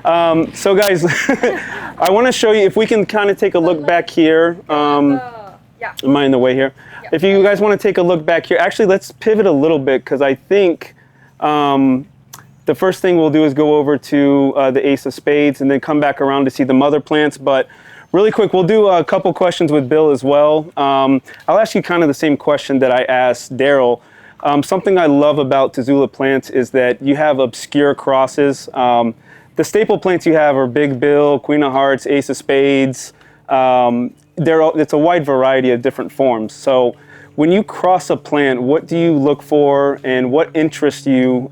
So guys, I want to show you, if we can kind of take a look back here. Yeah. Am I in the way here? Yeah. If you guys want to take a look back here, actually let's pivot a little bit, because I think the first thing we'll do is go over to the Ace of Spades and then come back around to see the mother plants. But really quick, we'll do a couple questions with Bill as well. I'll ask you kind of the same question that I asked Daryl. Something I love about Tezula plants is that you have obscure crosses. The staple plants you have are Big Bill, Queen of Hearts, Ace of Spades. It's a wide variety of different forms. So when you cross a plant, what do you look for, and what interests you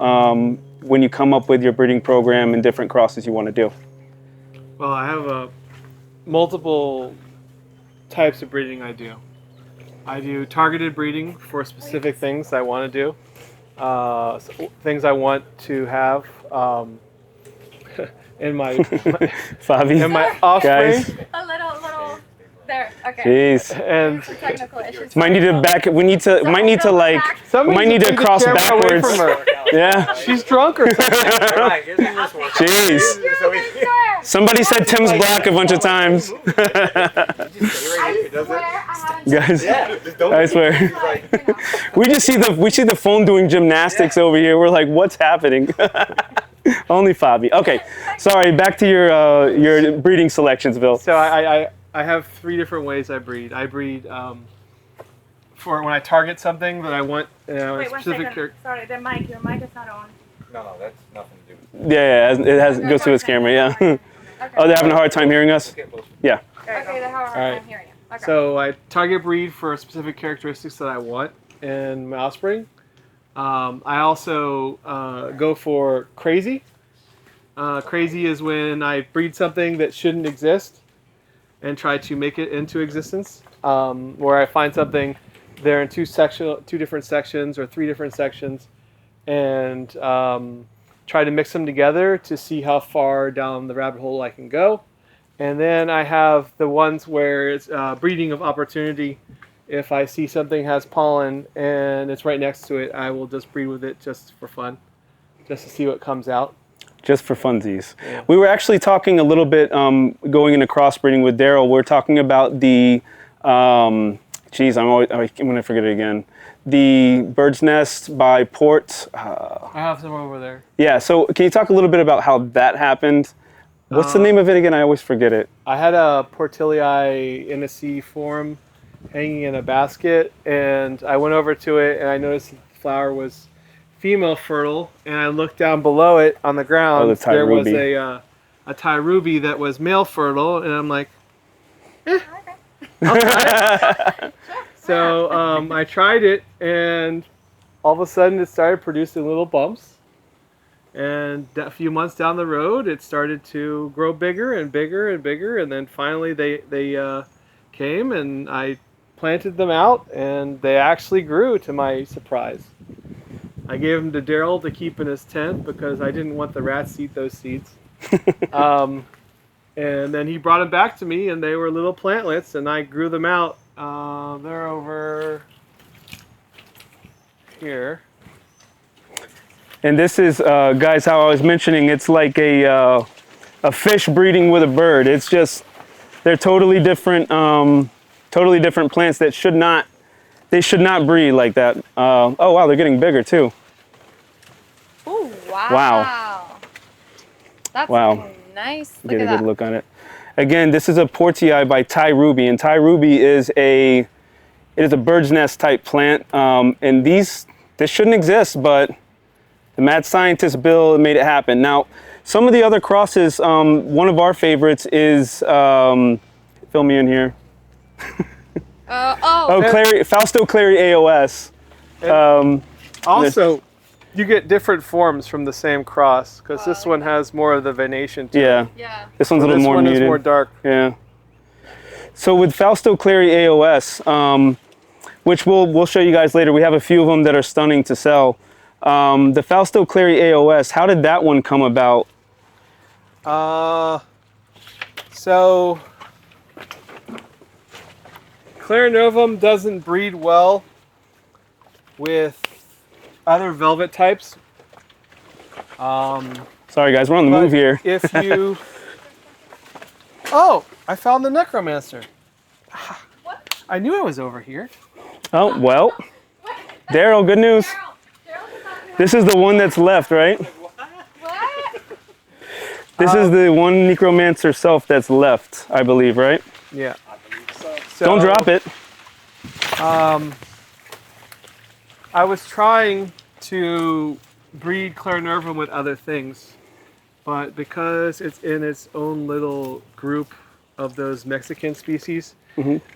when you come up with your breeding program and different crosses you want to do? Well, I have multiple types of breeding I do. I do targeted breeding for specific things I want to do, things I want to have in my Fabi, in my offspring. guys. A little there. Okay. Jeez. And Some technical issues. Might need to back. We need to. Might need to like. somebody Might need to take the cross camera away backwards. from her. Yeah. She's drunk or something. Right, here's this one. Jeez. So we, Somebody said Tim's black a bunch of times. just stay right here, does it? Guys, Yeah, just don't I swear. We just see the phone doing gymnastics over here. We're like, what's happening? Only Fabi. Okay, sorry. Back to your breeding selections, Bill. So I have 3 different ways I breed. I breed for when I target something that I want a Wait, one specific second. character. Sorry, your mic is not on. No, that's nothing to do with Yeah, it goes to his camera. Yeah. Okay. Oh, they're having a hard time hearing us. it. Get close. Yeah. Okay, they have a hard Alright. time hearing you. Okay. So I target breed for specific characteristics that I want in my offspring. I also go for crazy. Crazy is when I breed something that shouldn't exist and try to make it into existence. Where I find something, they're in 2 different sections or 3 different sections, and try to mix them together to see how far down the rabbit hole I can go. And then I have the ones where it's breeding of opportunity. If I see something has pollen and it's right next to it, I will just breed with it just for fun, just to see what comes out. Just for funsies. Yeah. We were actually talking a little bit going into crossbreeding with Daryl. We're talking about the, I'm going to forget it again. The Bird's Nest by Port. I have some over there. Yeah, so can you talk a little bit about how that happened? What's the name of it again? I always forget it. I had a Portillii NSC form hanging in a basket, and I went over to it and I noticed the flower was female fertile, and I looked down below it on the ground. the Thai there was ruby. a Thai ruby that was male fertile, and I'm like, Okay. I'll try it. So I tried it, and all of a sudden it started producing little bumps. And a few months down the road, it started to grow bigger and bigger and bigger, and then finally they came, and I planted them out, and they actually grew, to my surprise. I gave them to Daryl to keep in his tent because I didn't want the rats to eat those seeds. And then he brought them back to me, and they were little plantlets, and I grew them out. They're over here. And this is, guys, how I was mentioning, it's like a fish breeding with a bird. It's just, they're totally different plants that should not breed like that. Oh wow, they're getting bigger too. Oh, wow. Wow. That's Wow. nice. Look Get at a that. good look on it. Again, this is a Portillii by Thai Ruby, and Thai Ruby is a bird's nest type plant. And this shouldn't exist, but the mad scientist Bill made it happen. Now, some of the other crosses, one of our favorites is, fill me in here. Fausto Clary AOS. Also, you get different forms from the same cross, because this one has more of the venation to it. Yeah, Yeah. this one's a little This more one muted. is more dark. Yeah. So with Fausto Clary AOS, which we'll show you guys later, we have a few of them that are stunning to sell. The Fausto Clary AOS, how did that one come about? So Clarinovum doesn't breed well with other velvet types. Sorry, guys, we're on the But move here. If you... Oh, I found the necromancer. What? I knew I was over here. Oh, well. Daryl, good news. This is the one that's left, right? What? This is the one necromancer self that's left, I believe, right? Yeah. So, Don't drop it. I was trying to breed clarinervum with other things, but because it's in its own little group of those Mexican species,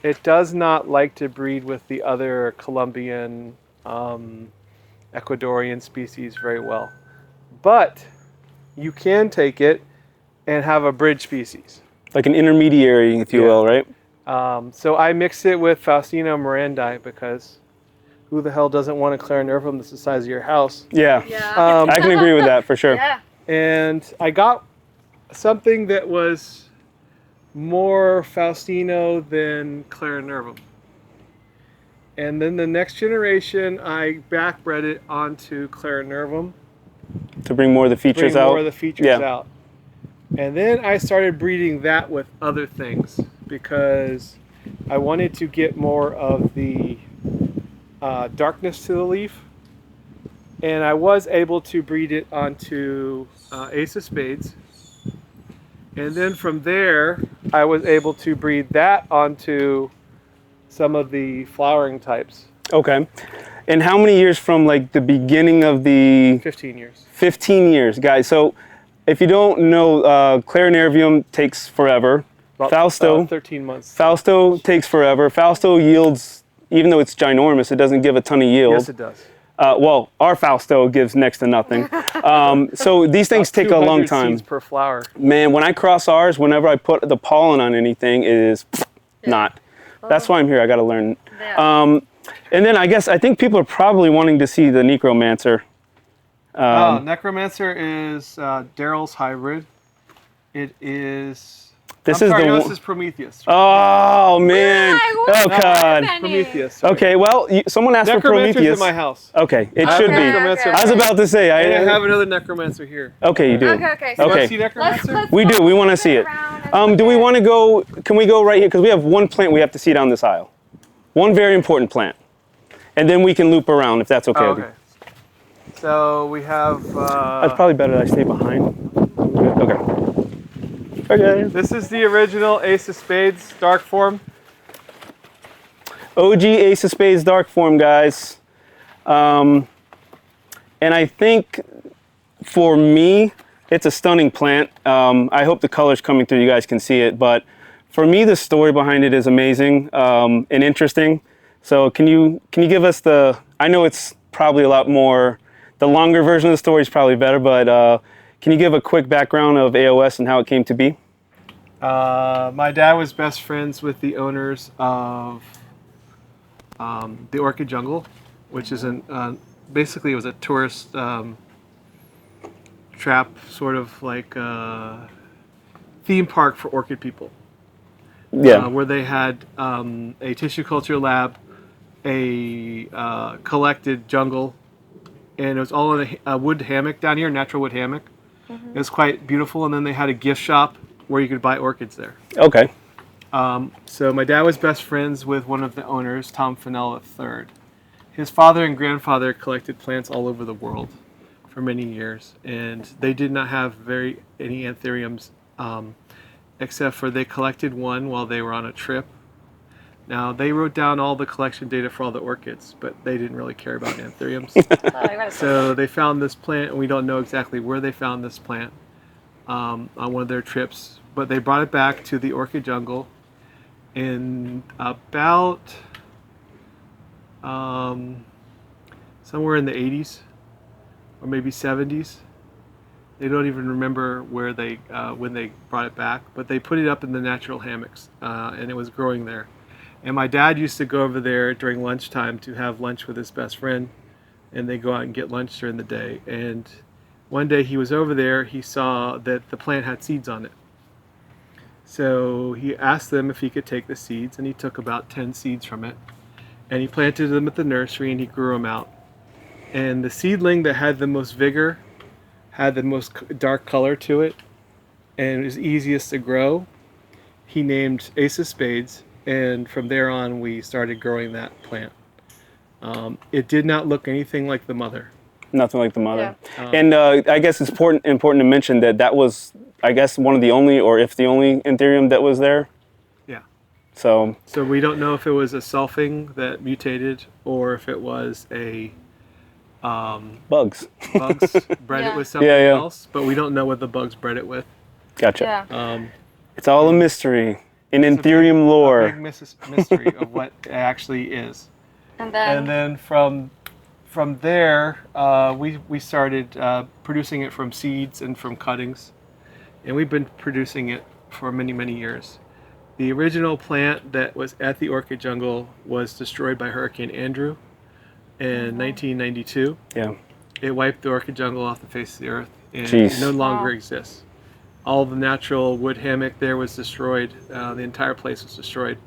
it does not like to breed with the other Colombian, Ecuadorian species very well. But you can take it and have a bridge species. Like an intermediary, if you Yeah. will, right? So I mixed it with Faustina mirandi because who the hell doesn't want a clarinervum that's the size of your house? Yeah. Yeah. I can agree with that for sure. Yeah. And I got something that was more Faustino than clarinervum. And then the next generation, I backbred it onto clarinervum. To bring more of the features Bring out. more of the features Yeah. out. And then I started breeding that with other things because I wanted to get more of the darkness to the leaf. And I was able to breed it onto Ace of Spades. And then from there, I was able to breed that onto some of the flowering types. Okay. And how many years from like the beginning of the 15 years. 15 years, guys? So if you don't know, clarinervium takes forever. Fausto, 13 months. Fausto takes forever. Fausto yields, even though it's ginormous, it doesn't give a ton of yield. Yes, it does. Well, our Fausto gives next to nothing. So these things take a long 200 time. seeds per flower. Man, when I cross ours, whenever I put the pollen on anything, it is not. That's why I'm here. I got to learn. Yeah. And then I think people are probably wanting to see the necromancer. Necromancer is Daryl's hybrid. It is. This I'm is sorry, the no, one. this is Prometheus. Oh man! Oh Why? god! Prometheus. Sorry. Okay, well, someone asked for Necromancer's Prometheus. in my house. Okay, it I have should a be. necromancer. Okay. I was about to say. And I have another necromancer here. Okay, you do. Okay. You want Okay. to see necromancer? We do. We want to see it. Do we want to go? Can we go right here? Because we have one plant we have to see down this aisle. One very important plant, and then we can loop around if that's okay. Oh, with you. okay. So we have. That's probably better that I stay behind. Okay. Okay. This is the original Ace of Spades dark form. OG Ace of Spades dark form, guys. And I think for me, it's a stunning plant. I hope the color's coming through. You guys can see it, but for me, the story behind it is amazing and interesting. So can you give us the? I know it's probably a lot more. The longer version of the story is probably better, but can you give a quick background of AOS and how it came to be? My dad was best friends with the owners of the Orchid Jungle, which is basically it was a tourist trap, sort of like theme park for orchid people. Yeah. Where they had a tissue culture lab, a collected jungle, and it was all in a wood hammock down here, natural wood hammock. It was quite beautiful, and then they had a gift shop where you could buy orchids there. Okay. So my dad was best friends with one of the owners, Tom Fennell III. His father and grandfather collected plants all over the world for many years, and they did not have any anthuriums, except for they collected one while they were on a trip. Now, they wrote down all the collection data for all the orchids, but they didn't really care about anthuriums. So they found this plant, and we don't know exactly where they found this plant on one of their trips, but they brought it back to the orchid jungle in about somewhere in the 80s or maybe 70s. They don't even remember where when they brought it back, but they put it up in the natural hammocks, and it was growing there. And my dad used to go over there during lunchtime to have lunch with his best friend, and they go out and get lunch during the day. And one day he was over there, he saw that the plant had seeds on it. So he asked them if he could take the seeds, and he took about 10 seeds from it. And he planted them at the nursery, and he grew them out. And the seedling that had the most vigor had the most dark color to it and was easiest to grow, he named Ace of Spades, and from there on we started growing that plant. It did not look anything like the mother. Nothing like the mother. Yeah. And I guess it's important to mention that that was, I guess, one of the only, or if the only anthurium that was there. Yeah. So we don't know if it was a selfing that mutated or if it was a bugs. bugs bred it with something else, but we don't know what the bugs bred it with. Gotcha. Yeah. It's all a mystery in anthurium lore. A big mystery of what it actually is. And then from there, we started producing it from seeds and from cuttings, and we've been producing it for many, many years. The original plant that was at the orchid jungle was destroyed by Hurricane Andrew in 1992. Yeah. It wiped the orchid jungle off the face of the earth, and Jeez. it no longer exists. All the natural wood hammock there was destroyed. The entire place was destroyed,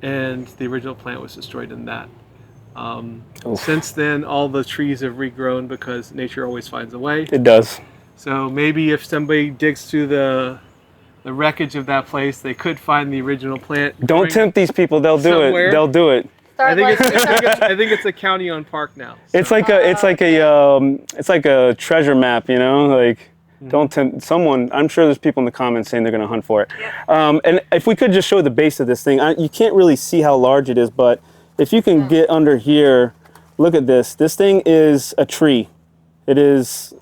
and the original plant was destroyed in that. Since then, all the trees have regrown because nature always finds a way. It does. So maybe if somebody digs through the wreckage of that place, they could find the original plant. Don't tempt these people. They'll do somewhere. it. They'll do it. I think it's a county-owned park now. So. It's like a treasure map, you know. Like, don't tempt someone. I'm sure there's people in the comments saying they're going to hunt for it. And if we could just show the base of this thing, you can't really see how large it is, but if you can get under here, look at this. This thing is a tree. It is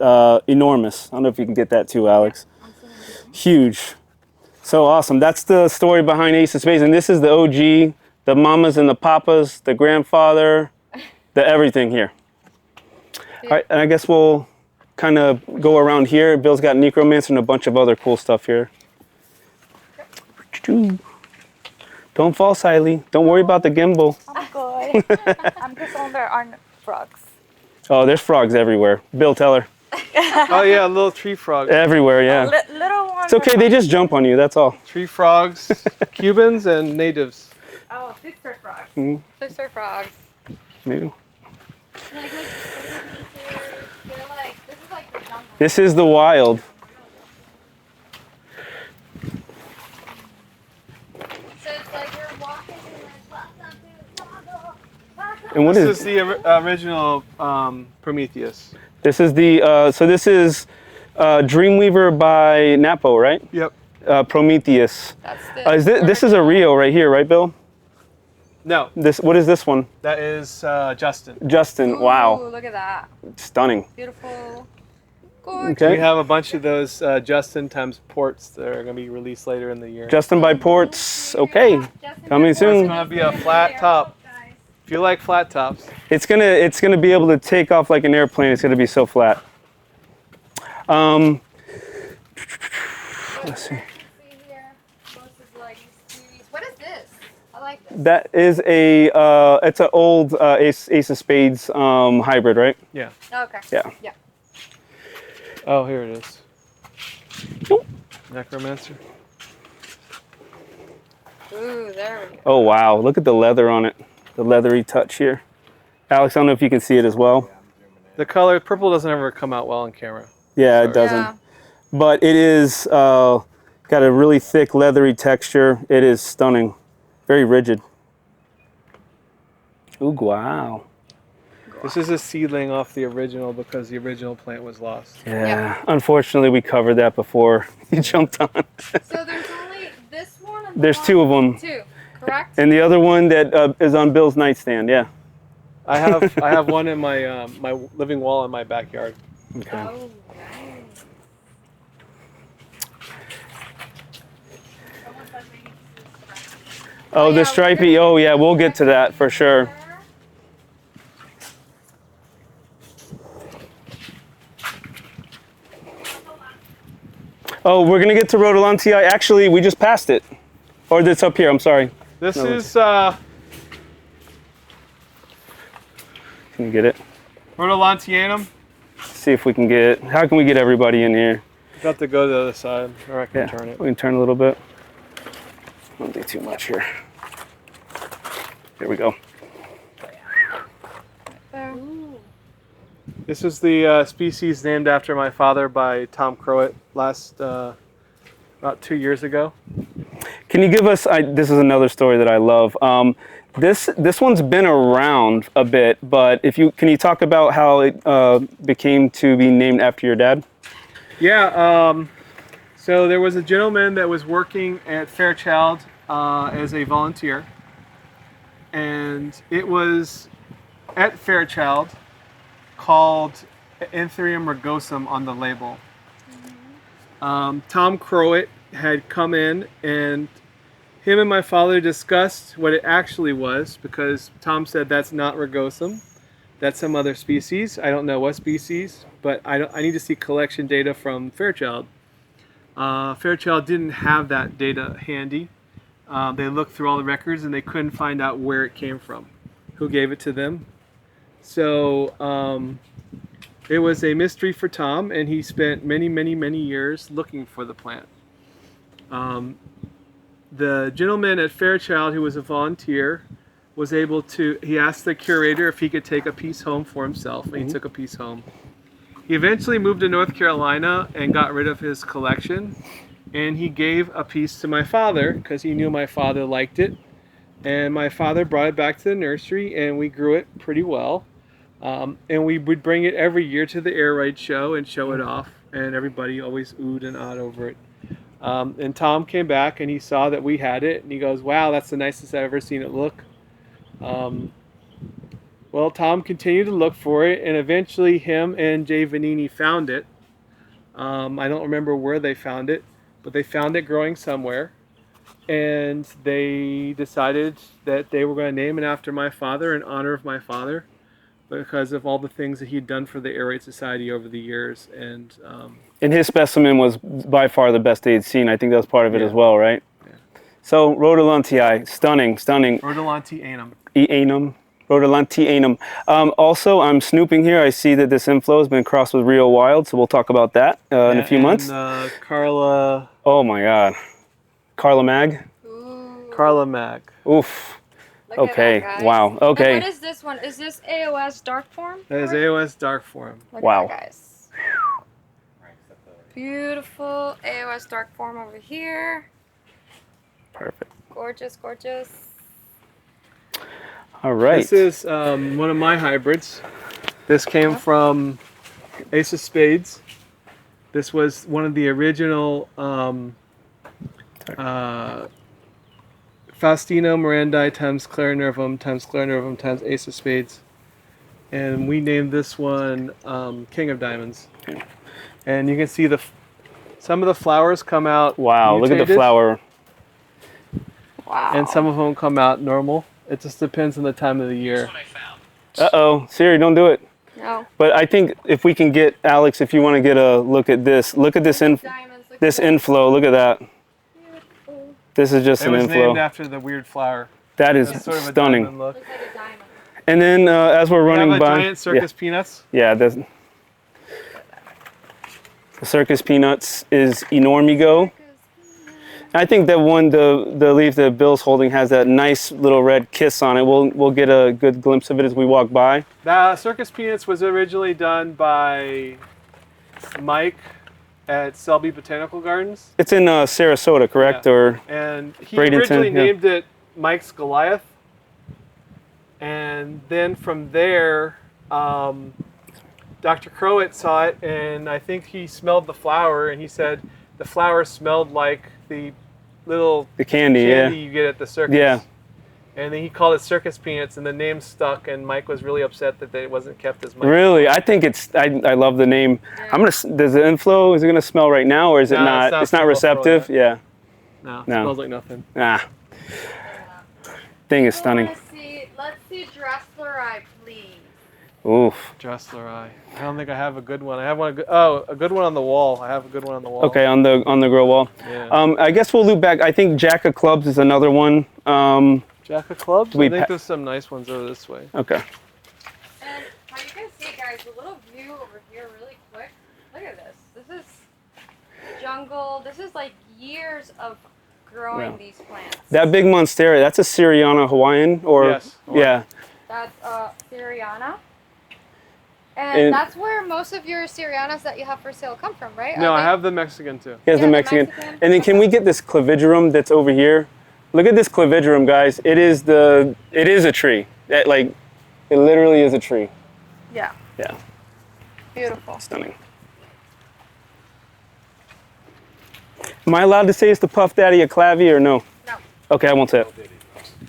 enormous. I don't know if you can get that too, Alex. Huge. So awesome. That's the story behind Ace of Spades. And this is the OG, the mamas and the papas, the grandfather, the everything here. All right, and I guess we'll kind of go around here. Bill's got necromancer and a bunch of other cool stuff here. Don't fall, Siley. Don't worry about the gimbal. I'm good. I'm just on there aren't frogs. Oh, there's frogs everywhere. Bill, tell her. Oh yeah, little tree frogs. Everywhere, yeah. Little ones. It's okay, they just jump on you, that's all. Tree frogs, Cubans and natives. Oh, fixer frogs. Mm. Fixer frogs. Maybe. This is like the jungle. This is the wild. So it's like you're walking and like, welcome to jungle. And what This is is the original Prometheus. this? Is the so this is Dreamweaver by Napo, right? Yep. Prometheus. That's the This is a Rio right here, right, Bill? No, What is this one? that is Justin. Justin. Ooh, Wow, look at that. stunning. Beautiful. Gorgeous. Okay. We have a bunch of those Justin times ports that are going to be released later in the year. Justin by Ports. Okay, coming It's soon. going to be a flat top. If you like flat tops. It's gonna be able to take off like an airplane. It's gonna be so flat. Let's see. What is this? I like this. That is it's an old Ace of Spades hybrid, right? Yeah. Okay. Yeah. Yeah. Oh, here it is. Nope. Necromancer. Ooh, there we go. Oh wow! Look at the leather on it. The leathery touch here. Alex, I don't know if you can see it as well. The color purple doesn't ever come out well on camera. Yeah, it Sorry. doesn't. Yeah. But it is got a really thick leathery texture. It is stunning. Very rigid. Ooh, wow. This is a seedling off the original because the original plant was lost. Yeah. Unfortunately, we covered that before you jumped on. So there's only this one and the There's one- two of them. Two, correct? And the other one that is on Bill's nightstand, yeah. I have one in my my living wall in my backyard. Okay. Oh, nice. Oh, the stripy. Oh, yeah, we'll get to that for sure. Oh, we're gonna get to Rotolante. Actually, we just passed it. Or it's up here, I'm sorry. This No, is Can you get it? Rotolantianum. See if we can get it. How can we get everybody in here? You have to go to the other side, or I can Yeah, turn it. we can turn a little bit. Don't do too much here. Here we go. There. This is the species named after my father by Tom Crowett about 2 years ago. Can you give us? This is another story that I love. This one's been around a bit, but can you talk about how it became to be named after your dad? Yeah. So there was a gentleman that was working at Fairchild as a volunteer, and it was at Fairchild called Anthurium rugosum on the label. Tom Crowett had come in, and him and my father discussed what it actually was, because Tom said that's not rugosum, that's some other species. I don't know what species, but I need to see collection data from Fairchild. Fairchild didn't have that data handy. They looked through all the records and they couldn't find out where it came from, who gave it to them. So it was a mystery for Tom, and he spent many, many, many years looking for the plant. The gentleman at Fairchild, who was a volunteer, was able to, he asked the curator if he could take a piece home for himself, and he took a piece home. He eventually moved to North Carolina and got rid of his collection, and he gave a piece to my father because he knew my father liked it. And my father brought it back to the nursery, and we grew it pretty well. And we would bring it every year to the Aroid show and show it off, and everybody always oohed and awed over it. And Tom came back and he saw that we had it, and he goes, "Wow, that's the nicest I've ever seen it look." Well, Tom continued to look for it, and eventually him and Jay Vanini found it. I don't remember where they found it, but they found it growing somewhere, and they decided that they were going to name it after my father in honor of my father, because of all the things that he'd done for the Aroid Society over the years. And his specimen was by far the best they'd seen. I think that was part of it as well, right? Yeah. So Rotolante, stunning. Rotolante anum. Anum. Rotolante anum. Also, I'm snooping here. I see that this inflow has been crossed with Rio Wild, so we'll talk about that in a few months. Carla. Oh my God. Carla Mag? Ooh. Carla Mag. Oof. Look Okay. at that, guys. Wow. Okay. And what is this one? Is this AOS dark form? That is AOS dark form. Look Wow. at that, guys. Beautiful AOS dark form over here. Perfect. Gorgeous, gorgeous. All right. This is one of my hybrids. This came from Ace of Spades. This was one of the original Faustino Mirandi times Clarinervum times Ace of Spades. And we named this one King of Diamonds. Okay. And you can see some of the flowers come out Wow, look at the mutated, flower. Wow. and some of them come out normal. It just depends on the time of the year. Uh-oh. Siri, don't do it. No. But I think if we can get, Alex, if you want to get a look at this. Look at this Diamonds, look this at that. inflow. Look at that. Beautiful. This is just It an was inflow. named after the weird flower. That is It's sort of a stunning. diamond look. Looks like a diamond. And then as we're We running have a by, giant circus peanuts. yeah, the circus peanuts is Enormigo. I think that one, the leaf that Bill's holding has that nice little red kiss on it. We'll get a good glimpse of it as we walk by. The circus peanuts was originally done by Mike at Selby Botanical Gardens, It's in Sarasota, correct? Yeah. Or and he Bradenton, originally yeah. named it Mike's Goliath. And then from there, Dr. Crowett saw it, and I think he smelled the flower, and he said the flower smelled like the little the candy, you get at the circus. Yeah. And then he called it circus peanuts, and the name stuck, and Mike was really upset that it wasn't kept as yeah. Mike. Really, I think it's. I love the name. Yeah. Does the inflow? Is it gonna smell right now, or is it No, not? it's It's not not full receptive. flow Yeah. No, it No. smells like nothing. Ah. Thing is stunning. Let's see Dressleri, please. Oof. Dressleri. I don't think I have a good one. I have one. A good one on the wall. I have a good one on the wall. Okay, on the grow wall. Yeah. I guess we'll loop back. I think Jack of Clubs is another one. Jack of Clubs. we I think pa- there's some nice ones over this way. Okay. And how you guys see, guys, a little view over here really quick. Look at this. This is jungle. This is like years of growing Yeah. these plants. That big monstera, that's a Syriana Hawaiian, or Yes. yeah. That's Syriana. And that's where most of your Syrianas that you have for sale come from, right? No, Are I they- have the Mexican too. Here's the Yeah, the Mexican. Mexican. And then can we get this clavigerum that's over here? Look at this clavigerum, guys. It is a tree. It literally is a tree. Yeah. Yeah, Beautiful. stunning. Am I allowed to say it's the Puff Daddy of Clavy or no? No. Okay, I won't say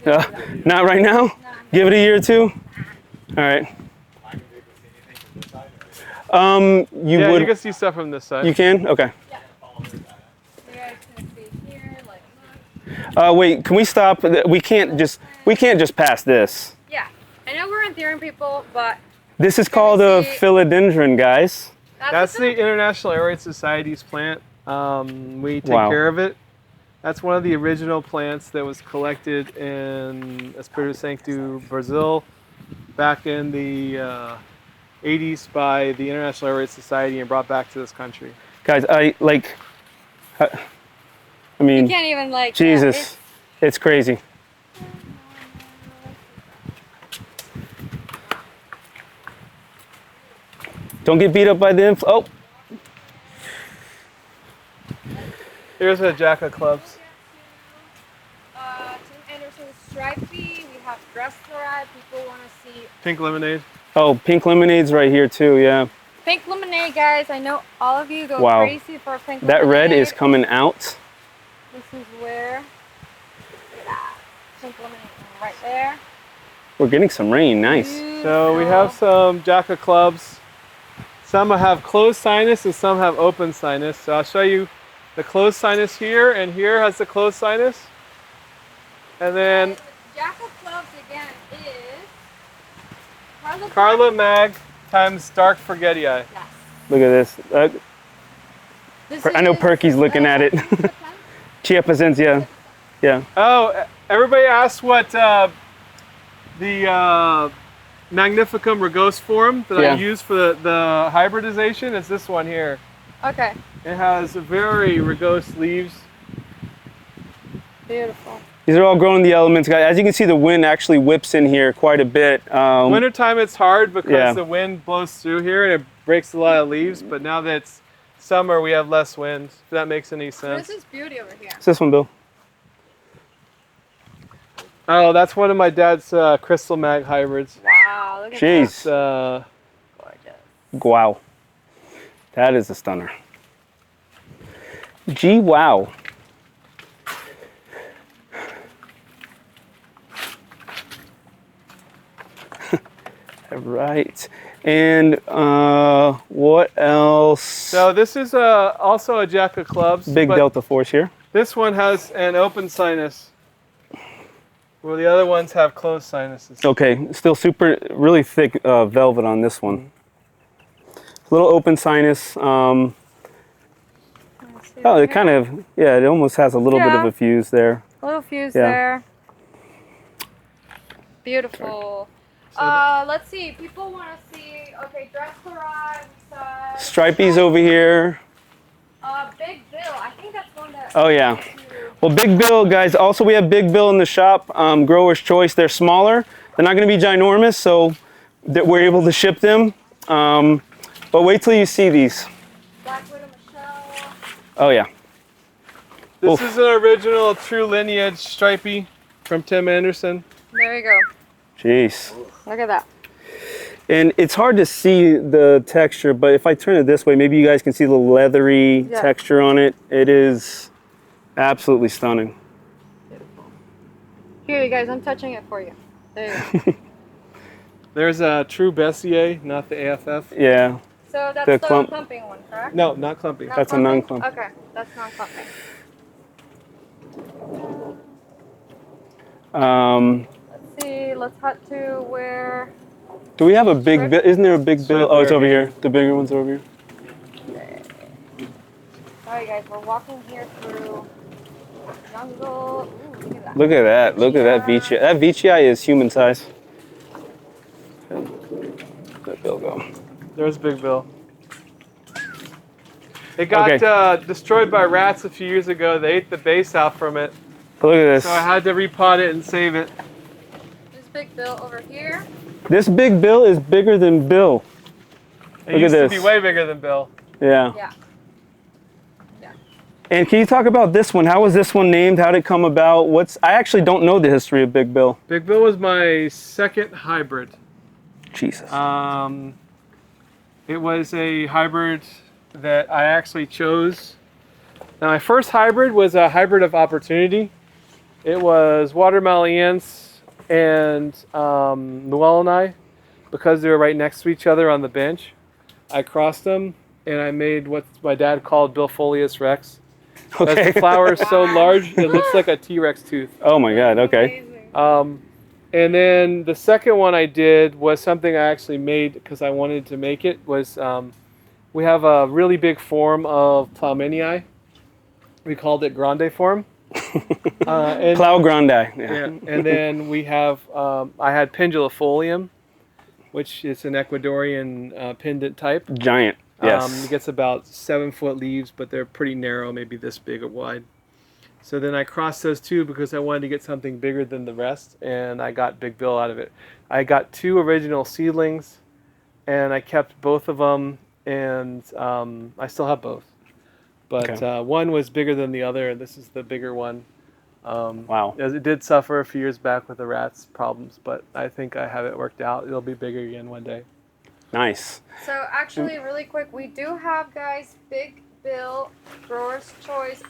it. Not right now? No. Give it a year or two? All right. You Yeah, would. you can see stuff from this side. You can? Okay. You guys can see here, like, Wait, can we stop? We can't just pass this. yeah. I know we're Anthurium people, but This is called a see- philodendron, guys. That's what the International Aroid Society's plant. We take Wow. care of it. That's one of the original plants that was collected in Espírito Santo, Brazil, back in the 80s by the International Aroid Society and brought back to this country. Guys, I mean, you can't even like. Jesus, it's crazy. Don't get beat up by the oh. Here's a jack of clubs. Tim Anderson's stripey. We have dress Aroid. People want to see Pink lemonade. Oh, pink lemonade's right here too, yeah. pink lemonade, guys. I know all of you go Wow. crazy for pink That lemonade. red is coming out. This is where. Yeah, pink lemonade right there. We're getting some rain, nice. So we have some jack of clubs. Some have closed sinus and some have open sinus. So I'll show you the closed sinus here, and here has the closed sinus. And then Jack of clubs again is Carla Mag times Dark Forgetty Eye. Yes. Look at this. This I know is, Perky's looking at it. Chiapazen's, yeah. Yeah. Oh, everybody asked what the Magnificum rugosarum that Yeah. I use for the hybridization is this one here. Okay. It has very rugose leaves. Beautiful. These are all growing the elements, guys. As you can see, the wind actually whips in here quite a bit. Wintertime it's hard because Yeah. the wind blows through here and it breaks a lot of leaves, but now that it's summer we have less wind, if that makes any sense. This is beauty over here. What's this one, Bill? Oh, that's one of my dad's crystal mag hybrids. Wow, look at Jeez. It's, that. Gorgeous. Wow. That is a stunner. Gee, wow. Right. And what else? So this is also a jack of clubs. Big but Delta Force here. This one has an open sinus, where the other ones have closed sinuses. Okay, still really thick velvet on this one. Little open sinus. Oh, it kind of, yeah, it almost has a little bit of Yeah. a fuse there. Little fuse Yeah. there. Beautiful. Let's see. People want to see. Okay, dress Aroid. Stripey's over here. Big Bill. I think that's one that. Oh, yeah. Well, Big Bill, guys, also we have Big Bill in the shop. Grower's Choice. They're smaller. They're not going to be ginormous, so that we're able to ship them. But wait till you see these. Black Widow Michelle. Oh, yeah. This Oof. is an original true lineage stripey from Tim Anderson. There you go. Jeez. Look at that. And it's hard to see the texture, but if I turn it this way, maybe you guys can see the leathery Yeah. texture on it. It is absolutely stunning. Here, you guys. I'm touching it for you. There you go. There's a true Bessier, not the AFF. Yeah. So that's The the clump. clumping one, correct? No, not clumping. Not That's a clumping? non-clump. Okay, that's non-clumping. Let's see. Let's head to where. Do we have a big bill? Isn't there a big bill? right Oh, it's there. over here. The bigger one's over here. Alright, guys. We're walking here through jungle. Ooh, look at that. Look at that. Look at that Vici. That Vici is human size. Let Bill go. There's Big Bill. It got destroyed by rats a few years ago. They ate the base out from it, But look at this. so I had to repot it and save it. This big bill over here. This Big Bill is bigger than Bill. It Look used at to this. be way bigger than Bill. Yeah. Yeah. And can you talk about this one? How was this one named? How did it come about? I actually don't know the history of Big Bill. Big Bill was my second hybrid. Jesus. It was a hybrid that I actually chose. Now, my first hybrid was a hybrid of opportunity. It was Watermalliance and Noel and I, because they were right next to each other on the bench. I crossed them and I made what my dad called Billfolius Rex. Okay. The flower is so large, it looks like a T-Rex tooth. Oh my God. Okay. Amazing. And then the second one I did was something I actually made because I wanted to make it. Was we have a really big form of Plowmanii. We called it Grande form. And, Plow Grande. Yeah. yeah, and then we have I had Pendulifolium, which is an Ecuadorian pendant type. Giant. Yes. It gets about 7-foot leaves, but they're pretty narrow, maybe this big or wide. So then I crossed those two because I wanted to get something bigger than the rest, and I got Big Bill out of it. I got 2 original seedlings, and I kept both of them, and I still have both. But Okay. one was bigger than the other, and this is the bigger one. Wow. As it did suffer a few years back with the rats problems, but I think I have it worked out. It'll be bigger again one day. Nice. So actually, really quick, we do have, guys, Big Bill Grower's Choice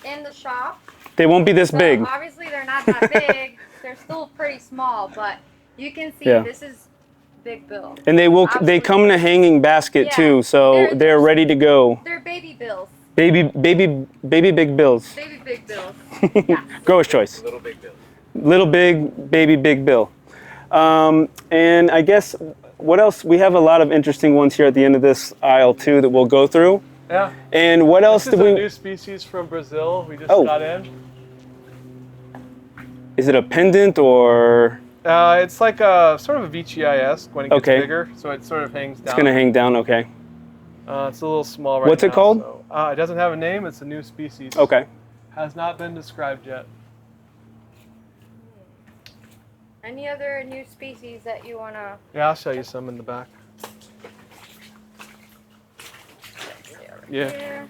in the shop. They won't be this So big. obviously they're not that big. They're still pretty small, but you can see Yeah. this is Big Bill. And they Absolutely. come in a hanging basket Yeah. too, so they're ready to go. They're baby bills. Baby Big Bills. Baby Big Bills. Yeah. Grower's choice. Little Big Bill. Little Big Baby Big Bill. And I guess what else? We have a lot of interesting ones here at the end of this aisle too that we'll go through. Yeah. And what else This did is a we? new species from Brazil. We just Oh. got in. Is it a pendant or? It's like a sort of a VCI-esque when it gets Okay. bigger, so it sort of hangs down. It's gonna hang down. Okay. It's a little small right What's it now, called? so, it doesn't have a name. It's a new species. Okay. Has not been described yet. Any other new species that you wanna? Yeah, I'll show you some in the back. Yeah. Here.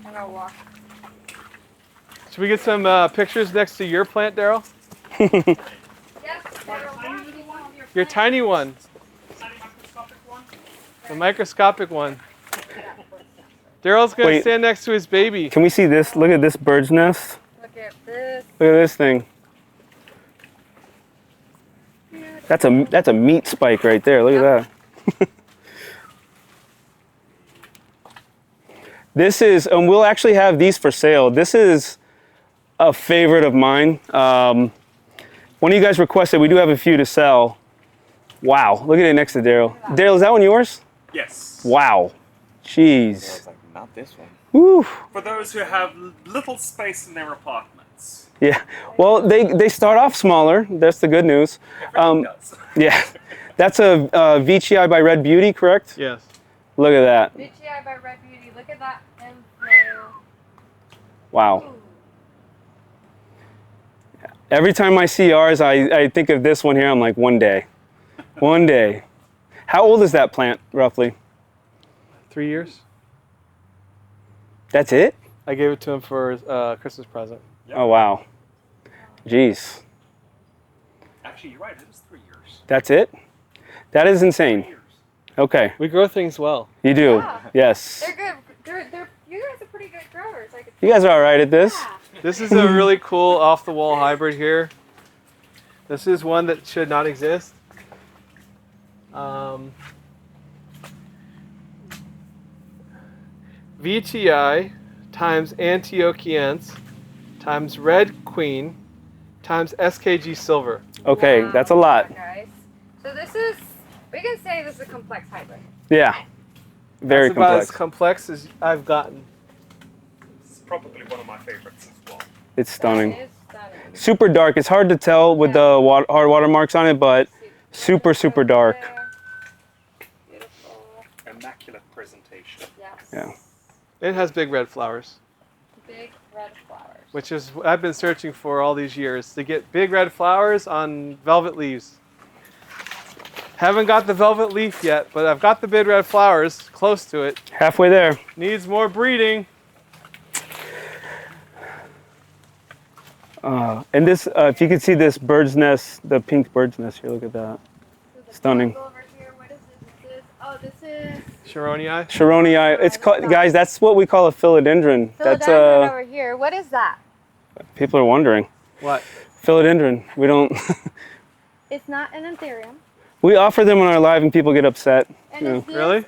I'm gonna walk. Should we get some pictures next to your plant, Daryl? Yes. Your tiny one. The microscopic one. Daryl's gonna Wait. stand next to his baby. Can we see this? Look at this bird's nest. Look at this. Look at this thing. That's a meat spike right there. Look at that. This is, and we'll actually have these for sale. This is a favorite of mine. One of you guys requested, we do have a few to sell. Wow, look at it next to Daryl. Daryl, is that one yours? Yes. Wow. I Jeez. was like, not this one. Woo. For those who have little space in their apartments. Yeah. Well, they start off smaller. That's the good news. Everything does. Yeah. That's a VCI by Red Beauty, correct? Yes. Look at that. VGI by Red Beauty. Look at that inflow. Wow. Ooh. Every time I see ours, I think of this one here. I'm like, one day. One day. How old is that plant, roughly? 3 years. That's it? I gave it to him for his Christmas present. Oh, wow. Jeez. Actually, you're right. It is 3 years. That's it? That is insane. 3 years. Okay. We grow things well. You do. Yeah. Yes. They're good. You guys are pretty good growers. I could You guys are all right at this? Yeah. This is a really cool off-the-wall hybrid here. This is one that should not exist. VTI times Antiochiense times Red Queen times SKG Silver. Okay, Wow. that's a lot. Guys. So this is, we can say this is a complex hybrid. Yeah. Very That's about complex. as complex as I've gotten. It's probably one of my favorites as well. It's stunning. That is stunning. Super dark. It's hard to tell with Yeah. the hard watermarks on it, but super, super dark. Beautiful. Immaculate presentation. Yes. Yeah. It has big red flowers, Big red flowers. which is what I've been searching for all these years, to get big red flowers on velvet leaves. Haven't got the velvet leaf yet, but I've got the big red flowers close to it. Halfway there. Needs more breeding. And this, if you can see this bird's nest, the pink bird's nest here, look at that. Stunning. Over here. What is this? Oh, this is Sharonii. Sharonii. It's called, guys, that's what we call a philodendron. That's philodendron over here. What is that? people are wondering. What? Philodendron. We don't. It's not an anthurium. We offer them on our live and people get upset. And You know. is this, Really?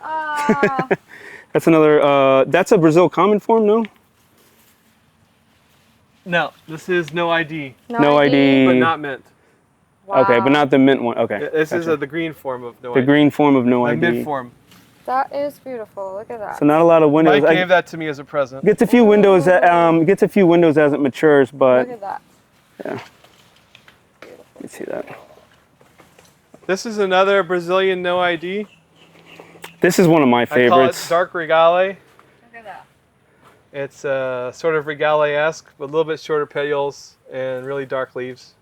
That's another. That's a Brazil common form, no? No, this is no ID, No ID. but not mint. Okay, but not the mint one. Okay. This is gotcha. the green form of no The ID. green form of no The ID. mid form. That is beautiful. Look at that. So not a lot of windows. Mike gave that to me as a present. Gets a few windows. Gets a few windows as it matures, but Look at that. yeah. You see that. This is another Brazilian no ID. This is one of my I call it favorites. dark regale. Look at that. It's sort of regale-esque, with a little bit shorter petioles and really dark leaves.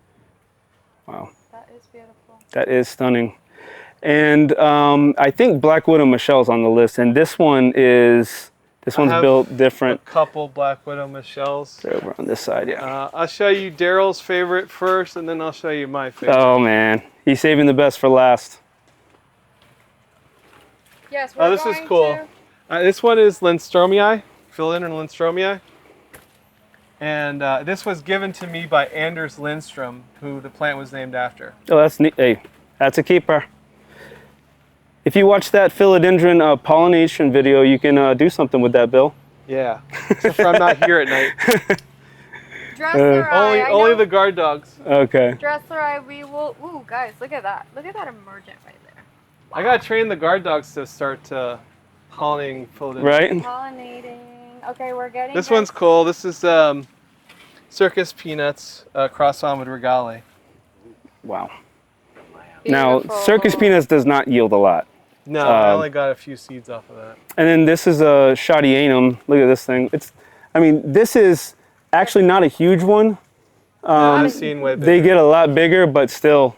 Wow, That is beautiful. that is stunning. And I think Black Widow Michelle's on the list, and this one's have built A different. couple Black Widow Michelles. They're over on this side, yeah. I'll show you Daryl's favorite first, and then I'll show you my favorite. Oh man, he's saving the best for last. Yes, we're this is going cool. to- This one is Lindstromii, philodendron Lindstromii. And this was given to me by Anders Lindstrom, who the plant was named after. Oh, that's neat. Hey, that's a keeper. If you watch that philodendron pollination video, you can do something with that, Bill. Yeah, except for I'm not here at night. Dressleri. Only the guard dogs. Okay. Dressleri, we will. Ooh, guys, look at that. Look at that emergent right there. I gotta train the guard dogs to start pollinating philodendron. Right? Pollinating. Okay, we're getting. This one's cool. This is circus peanuts crossed on with regale. Wow. Now, Beautiful. circus peanuts does not yield a lot. No, I only got a few seeds off of that. And then this is a Shadianum. Look at this thing. This is actually not a huge one. I've seen way bigger. They get a lot bigger, but still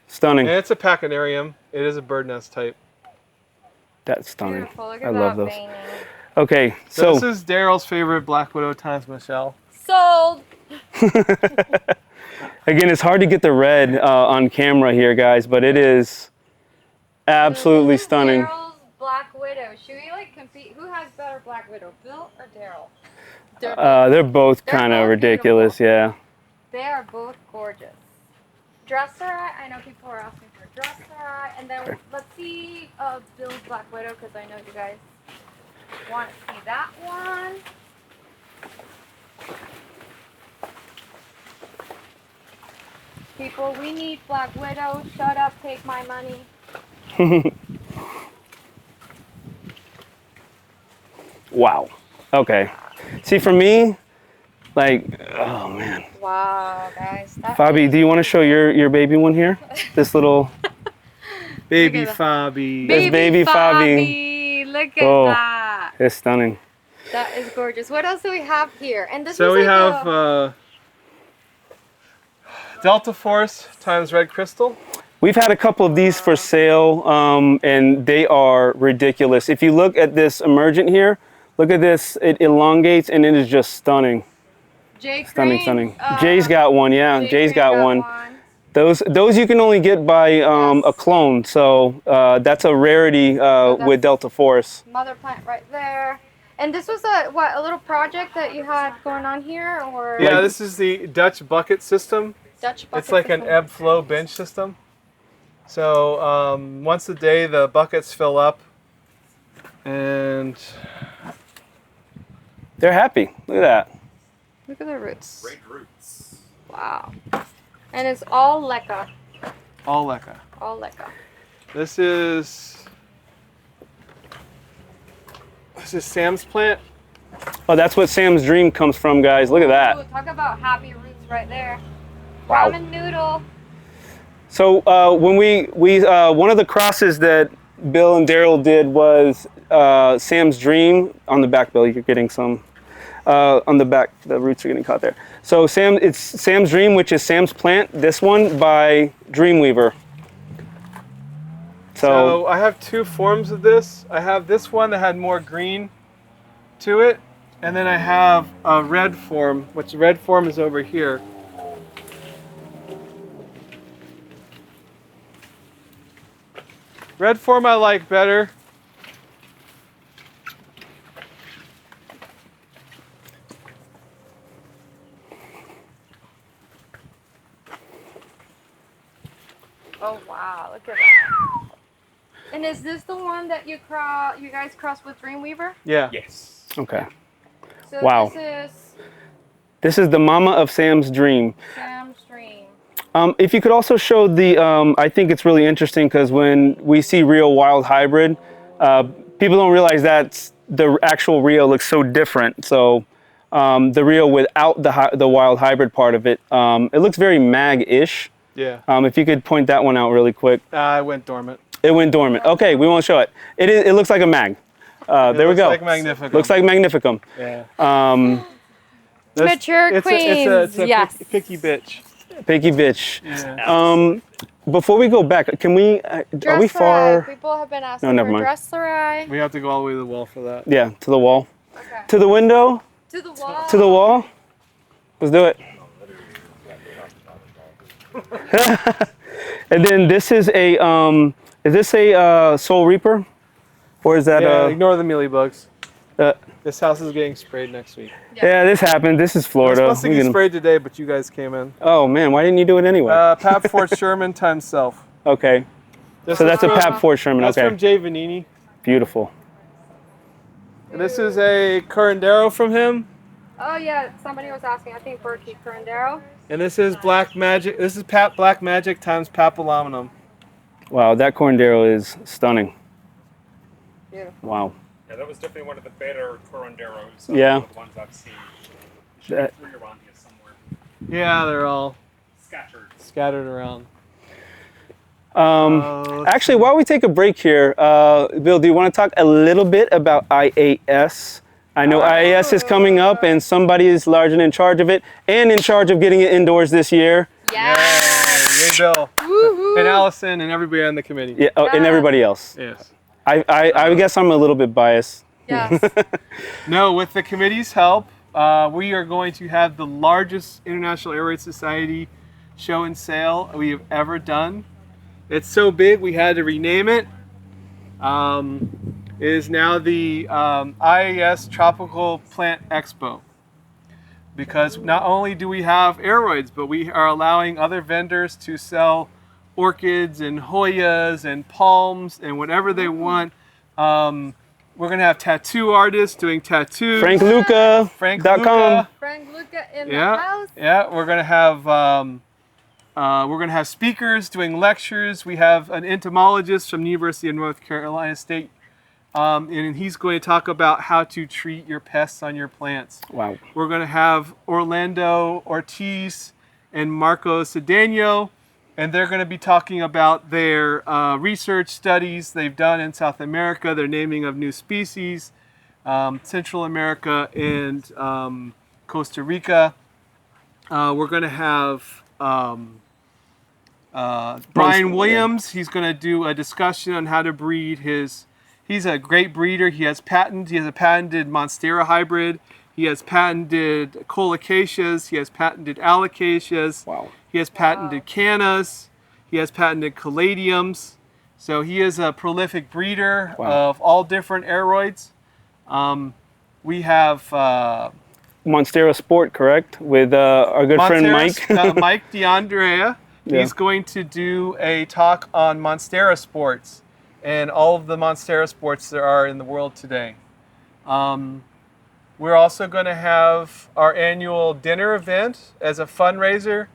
stunning. And it's a pachyderm. It is a bird nest type. That's stunning. Beautiful. Look at I that love those. veining. Okay, So so this is Daryl's favorite Black Widow times Michelle. Sold. again, it's hard to get the red on camera here, guys, but it is absolutely This is stunning. Daryl's Black Widow. Should we compete? Who has better Black Widow, Bill or Daryl? They're both They're kind of both ridiculous, yeah. They are both gorgeous. Dressleri, I know people are asking for Dressleri, and then let's see Bill's Black Widow because I know you guys want to see that one. People, we need Black Widow. Shut up, take my money. Wow. Okay. See, for me, oh man. Wow, guys. Fabi, do you want to show your baby one here? This little. Baby Look at Fabi. That's baby Fabi. Look at Oh. that. It's stunning. That is gorgeous. What else do we have here? And this So is we like have Delta Force times Red Crystal. We've had a couple of these for sale, and they are ridiculous. If you look at this emergent here, look at this. It elongates, and it is just stunning. Jay Stunning, Crane, stunning. Jay's got one, yeah. Jay's Crane got one. Those you can only get by a clone, so that's a rarity with Delta Force. Mother plant right there. And this was a little project that you had going on here, or Yeah, this is the Dutch bucket system. Dutch bucket It's like an system? ebb flow bench system. So once a day the buckets fill up and They're happy. Look at that. Look at the roots. Great roots. Wow. And it's all leca. all leca. All leca. This is Sam's plant. Oh, that's what Sam's dream comes from, guys. Look at that. Ooh, talk about happy roots right there. Wow. Ramen noodle. So when we one of the crosses that Bill and Daryl did was Sam's dream on the back. Bill, you're getting some on the back. The roots are getting caught there. So it's Sam's dream, which is Sam's plant. This one by Dreamweaver. So I have two forms of this. I have this one that had more green to it, and then I have a red form, which the red form is over here. Red form I like better. Oh wow, look at that. And is this the one that you guys crossed with Dreamweaver? Yeah. Yes. Okay. So Wow. This is the mama of Sam's dream. Sam's Dream. If you could also show the, I think it's really interesting because when we see real wild hybrid, people don't realize that the actual Rio looks so different. So the Rio without the wild hybrid part of it, it looks very mag-ish. Yeah. If you could point that one out really quick. I went dormant. It went dormant. Okay, we won't show it. It looks like a mag. There we go. Looks like Magnificum. Looks like Magnificum. Yeah. Mature queens. It's a Yes. picky bitch. Picky bitch. Yeah. Before we go back, can we? Are we far? People have been asking No, never for mind. Dresserai. We have to go all the way to the wall for that. Yeah, to the wall. Okay. To the window. To the wall. To the wall. Let's do it. And then this is a. Is this a Soul Reaper, or is that Yeah, a? ignore the mealybugs. Uh, This house is getting sprayed next week. yeah, this happened. This is It was Florida. supposed to We get can- sprayed today, but you guys came in. Oh man, why didn't you do it anyway? Pap Fort Sherman times self. Okay, This so is that's a from- Pap Fort Sherman. That's Okay, from Jay Vanini. beautiful. And this is a Curandero from him. Oh yeah, somebody was asking. I think Berkey Curandero. And this is Black Magic. This is Black Magic times Papillominum. Wow, that Corndero is stunning. Beautiful. Wow. Yeah, that was definitely one of the better Coranderos. Yeah. The ones I've seen. Should That- be 3 around here somewhere. Yeah, they're all Scattered. scattered around. Actually, while we take a break here, Bill, do you want to talk a little bit about IAS? I know IAS is coming up, and somebody is large and in charge of it, and in charge of getting it indoors this year. Yes. Yay, Bill. Woohoo. And Allison and everybody on the committee. Yeah, oh, and Yeah. everybody else. Yes. I guess I'm a little bit biased. Yes. No, with the committee's help, we are going to have the largest International Aroid Society show and sale we have ever done. It's so big we had to rename it. It is now the IAS Tropical Plant Expo. Because not only do we have aroids, but we are allowing other vendors to sell orchids and Hoyas and palms and whatever they want. We're going to have tattoo artists doing tattoos. Frank Luca. Frank .com. Luca. Frank Luca in the Yeah, house. yeah. We're gonna have speakers doing lectures. We have an entomologist from the University of North Carolina State, and he's going to talk about how to treat your pests on your plants. Wow. We're going to have Orlando Ortiz and Marco Cedeno, and they're going to be talking about their research studies they've done in South America, their naming of new species, Central America, and Costa Rica. We're going to have Brian Williams. He's going to do a discussion on how to breed his. He's a great breeder. He has a patented Monstera hybrid. He has patented colocaceas. He has patented alocasias. Wow. He has patented cannas. He has patented caladiums. So he is a prolific breeder of all different aroids. We have Monstera Sport, correct? With our good friend Mike. Mike DeAndrea. Yeah. He's going to do a talk on Monstera sports and all of the Monstera sports there are in the world today. We're also going to have our annual dinner event as a fundraiser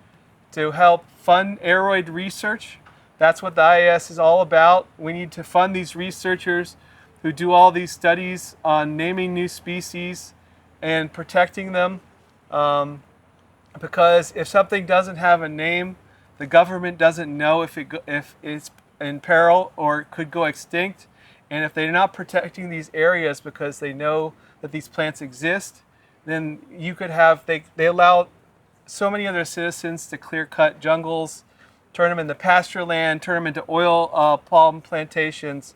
to help fund aroid research. That's what the IAS is all about. We need to fund these researchers who do all these studies on naming new species and protecting them. Because if something doesn't have a name, the government doesn't know if it's in peril or could go extinct. And if they're not protecting these areas because they know that these plants exist, then you could have, they allow so many other citizens to clear cut jungles turn them into pasture land, turn them into oil palm plantations,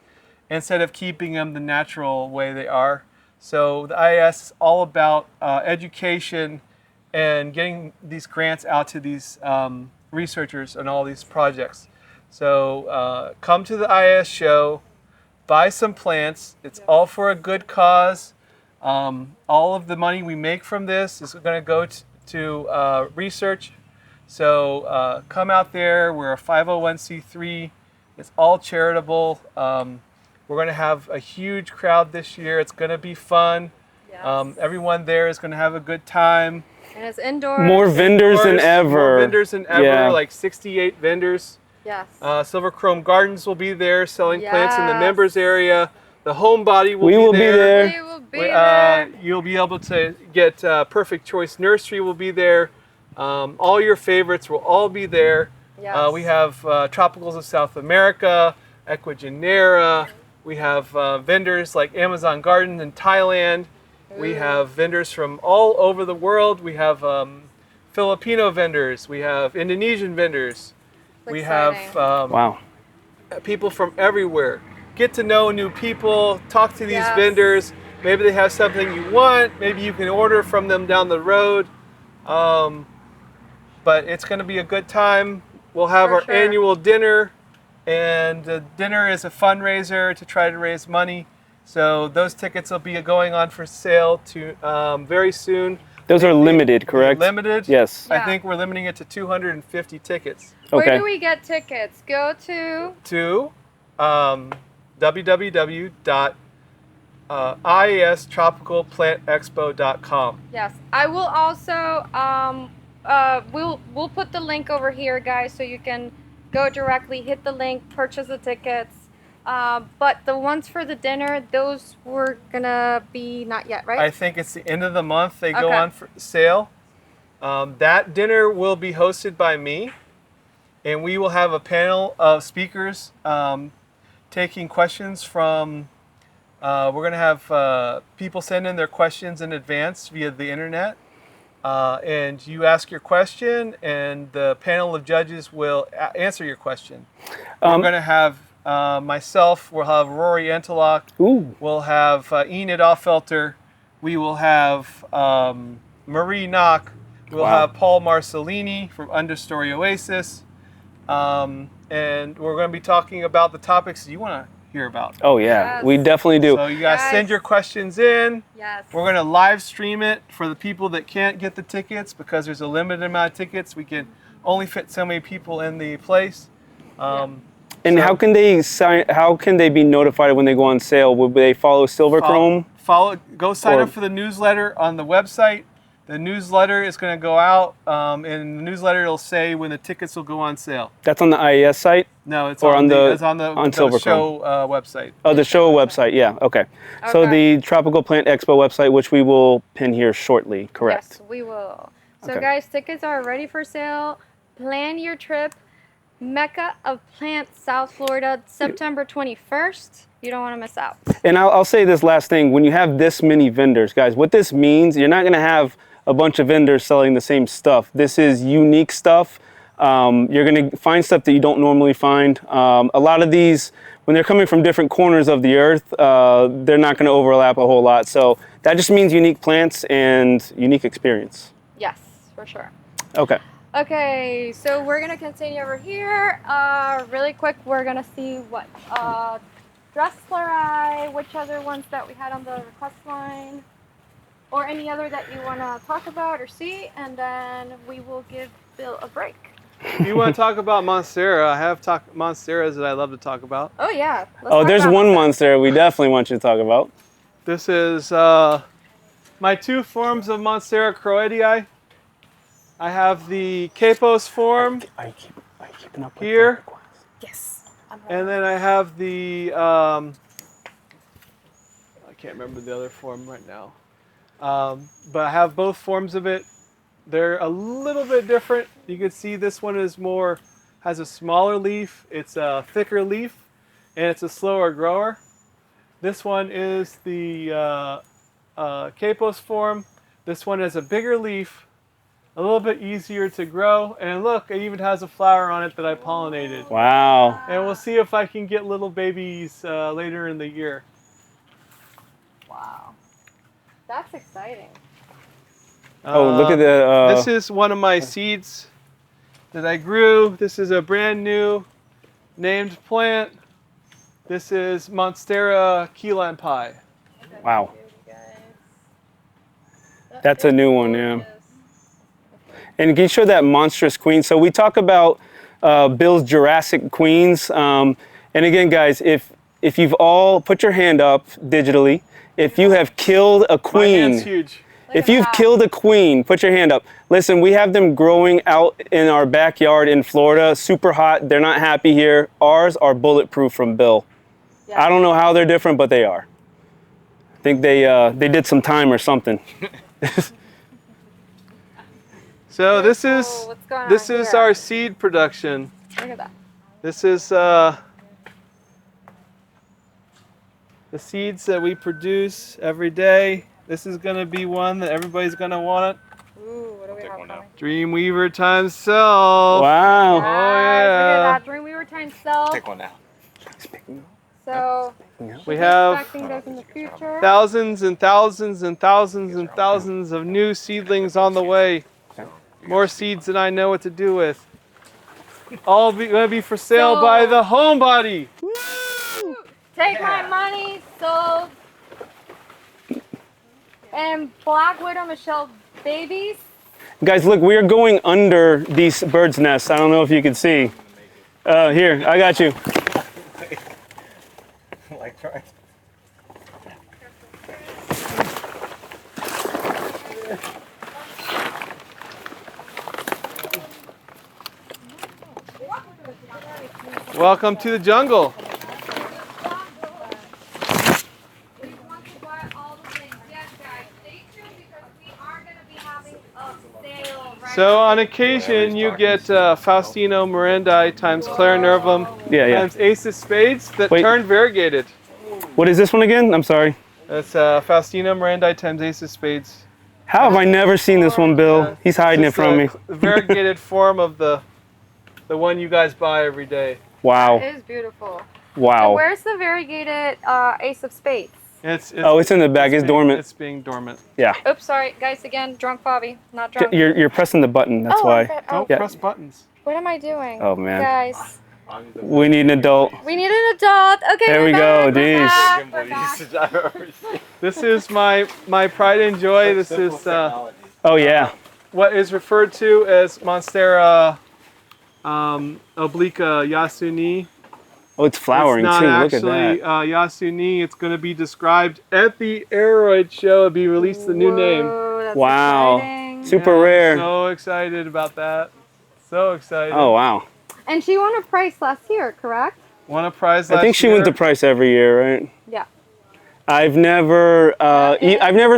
instead of keeping them the natural way they are. So the IAS is all about education and getting these grants out to these researchers on all these projects. So come to the IAS show, buy some plants. It's all for a good cause. All of the money we make from this is going to go to research. So come out there. We're a 501c3. It's all charitable. We're going to have a huge crowd this year. It's going to be fun. Yes. Everyone there is going to have a good time. And it's indoors. More vendors than ever. More vendors than ever, Yeah. like 68 vendors. Yes. Silver Krome Gardens will be there selling plants in the Yes. members area. The HomeBodhi We will be there. We will be there. You'll be able to get Perfect Choice Nursery will be there. All your favorites will all be there. Yes. We have Tropicals of South America, Ecuagenera. We have vendors like Amazon Garden in Thailand. We have vendors from all over the world. We have Filipino vendors. We have Indonesian vendors. We have Wow. people from everywhere. Get to know new people. Talk to these Yes. vendors. Maybe they have something you want. Maybe you can order from them down the road. But it's going to be a good time. We'll have For our sure. annual dinner. And the dinner is a fundraiser to try to raise money. So those tickets will be going on for sale to very soon. Those are limited, They're correct? Limited. Yes. I Yeah. think we're limiting it to 250 tickets. Where Okay. do we get tickets? Go to To www.iastropicalplantexpo.com. yes. I will also we'll put the link over here, guys, so you can go directly, hit the link, purchase the tickets. But the ones for the dinner, those were gonna be not yet, right? I think it's the end of the month. They go Okay. on for sale. That dinner will be hosted by me, and we will have a panel of speakers taking questions from. We're going to have people send in their questions in advance via the internet, and you ask your question, and the panel of judges will answer your question. We're going to have myself. We'll have Rory Antelock. Ooh. We'll have Enid Offelter. We will have Marie Knock. We'll Wow. have Paul Marcellini from Understory Oasis. And we're going to be talking about the topics you want to hear about. Oh yeah, Yes. we definitely do. So you guys Yes. send your questions in. Yes. We're going to live stream it for the people that can't get the tickets because there's a limited amount of tickets. We can only fit so many people in the place. And So- how can they sign? How can they be notified when they go on sale? Will they follow Silver Krome? Go sign Or- up for the newsletter on the website. The newsletter is going to go out, and in the newsletter it'll say when the tickets will go on sale. That's on the IES site. No, it's Or on on the the- it's on the on Silver show website. Oh, the show website. Yeah. Okay. So Okay. the Tropical Plant Expo website, which we will pin here shortly. Correct. Yes, we will. So Okay. guys, tickets are ready for sale. Plan your trip. Mecca of Plants, South Florida, September 21st. You don't want to miss out. And I'll say this last thing: when you have this many vendors, guys, what this means, you're not going to have a bunch of vendors selling the same stuff. This is unique stuff. You're going to find stuff that you don't normally find. A lot of these, when they're coming from different corners of the earth, they're not going to overlap a whole lot. So that just means unique plants and unique experience. Yes, for sure. Okay. Okay, so we're gonna continue over here. Really quick, we're gonna see what Dressleri, which other ones that we had on the request line, or any other that you wanna talk about or see, and then we will give Bill a break. If you want to talk about Monstera, I have Monsteras that I love to talk about. Oh yeah. let's Oh, talk there's about one this. monster we definitely want you to talk about. This is my two forms of Monstera croidii. I have the Capos form, Are you keeping up with Here. the requests? Yes. and then I have the I can't remember the other form right now. But I have both forms of it. They're a little bit different. You can see this one has a smaller leaf. It's a thicker leaf, and it's a slower grower. This one is the Capos form. This one has a bigger leaf, a little bit easier to grow. And look, it even has a flower on it that I pollinated. Wow. And we'll see if I can get little babies later in the year. Wow. That's exciting. Oh, look at the. This is one of my seeds that I grew. This is a brand new named plant. This is Monstera key lime pie. Wow. That's a new one, yeah. And can you show that monstrous queen? So we talk about Bill's Jurassic queens. And again, guys, if you've all put your hand up digitally, if you have killed a My queen, hand's huge. if you've killed a queen, put your hand up. Listen, we have them growing out in our backyard in Florida, super hot. They're not happy here. Ours are bulletproof from Bill. Yeah. I don't know how they're different, but they are. I think they did some time or something. So this Beautiful. What's going is on here? our seed production. Look at that. This is the seeds that we produce every day. This is going to be one that everybody's going to want. Ooh, what do we have coming? Dreamweaver times self. Wow. Guys, yeah. Look at that. Dreamweaver times self. Take one now. So, We have expecting those in the future. thousands and thousands and thousands and thousands of new seedlings on the way. More seeds than I know what to do with. All going to be for sale by the HomeBodhi. Take my money, sold. And Black Widow Michelle babies. Guys, look, we are going under these birds' nests. I don't know if you can see. Here, I got you. Like trying. Welcome to the jungle. We want to buy all the things. Yes, guys, stay tuned because we are going to be having a sale right So on occasion you get Faustino Mirandi times Claire Nervum Yeah. times Ace of Spades that Wait. turn variegated. What is this one again? I'm sorry. That's Faustino Mirandi times Ace of Spades. How have I never seen this one, Bill? He's hiding it It's from me. a variegated form of the one you guys buy every day. It Wow. is beautiful. Wow. Where's the variegated Ace of Spades? It's Oh, it's in the bag. It's dormant. It's being dormant. Yeah. Oops, sorry, guys. Again, drunk Fabi, not drunk. You're pressing the button. That's oh, why. Don't Yeah. press buttons. What am I doing? Oh, man. Guys, We need an adult. we need an adult. Okay, There we're we back, go, we're jeez. back, we're back. This is my pride and joy. This is Oh, yeah. what is referred to as Monstera obliqua Yasuni. Oh, it's flowering, it's not too. Look at actually that. Yasuni. It's going to be described at the Aroid show. It'll be released the new name. Whoa, that's Wow. exciting. Super Yeah, rare. So excited about that. So excited. Oh, wow. And she won a prize last year, correct? Won a prize last I think she year. wins the price every year, right? Yeah. I've never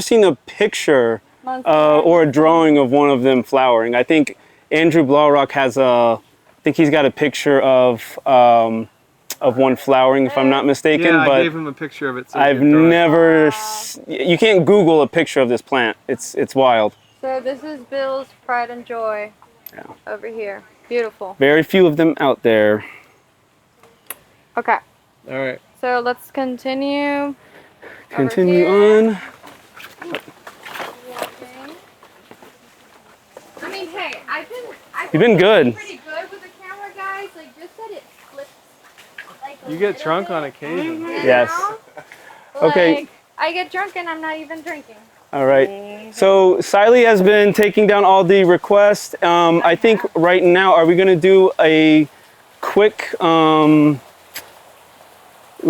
seen a picture or a drawing of one of them flowering. I think Andrew Blaurock has I think he's got a picture of one flowering, if I'm not mistaken. Yeah, I but gave him a picture of it. So I've he could draw it. never. You can't Google a picture of this plant. It's wild. So this is Bill's pride and joy. Yeah. Over here. Beautiful. Very few of them out there. Okay. All right. So let's continue. Continue here. on. Walking. I mean, hey, I've You've been good. pretty good with the camera, guys. Like, just that it flips. Like, You get drunk on occasion. Yes. Like, Okay. I get drunk and I'm not even drinking. All right. So Siley has been taking down all the requests. I think right now, are we going to do a quick? We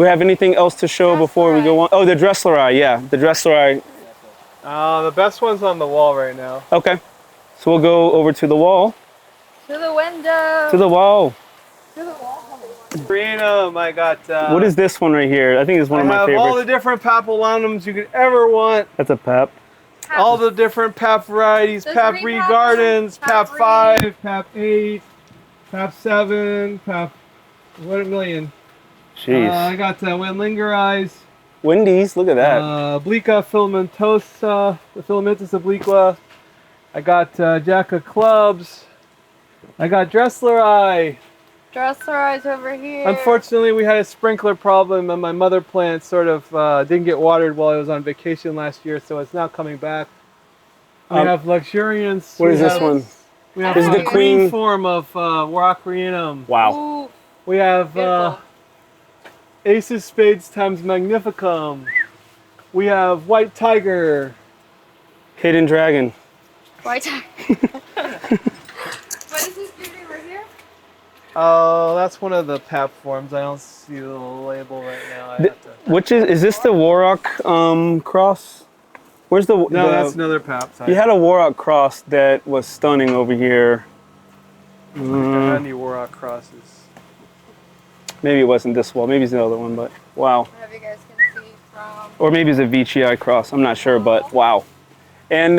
have anything else to show before we go on? Oh, the Dressleri. Yeah, the Dressleri. The best one's on the wall right now. Okay. So we'll go over to the wall. To the window. To the wall. To the wall. Freedom. I got. What is this one right here? I think it's one of my I have favorites. all the different papillanums you could ever want. That's a pep. All the different pap varieties. Those Pap green Reed pap Gardens, ones, Pap Pap 5, Pap 8, Pap 7, Pap. What a million. Jeez. I got Wendlinger Eyes. Wendy's. Look at that. Obliqua filamentosa, the filamentous obliqua. I got Jack of Clubs. I got Dressleri. Dresseri's over here. Unfortunately, we had a sprinkler problem and my mother plant sort of didn't get watered while I was on vacation last year, so it's now coming back. We have Luxuriance. What is We this have- one? We have This is a the green queen. form of Warocrinum. Wow. Ooh, We have beautiful. Ace of Spades times Magnificum. We have White Tiger. Hidden Dragon. White tiger. What is this beauty right here? Oh, that's one of the pap forms. I don't see the label right now. I have to... Which is this the Warrock cross? Where's the No, that's another pap type. You had a Warrock cross that was stunning over here. Any Warrock crosses. Maybe it wasn't this wall. Maybe it's the other one, but wow. I don't know if you guys can see from. Or maybe it's a VCI cross. I'm not sure, but wow. And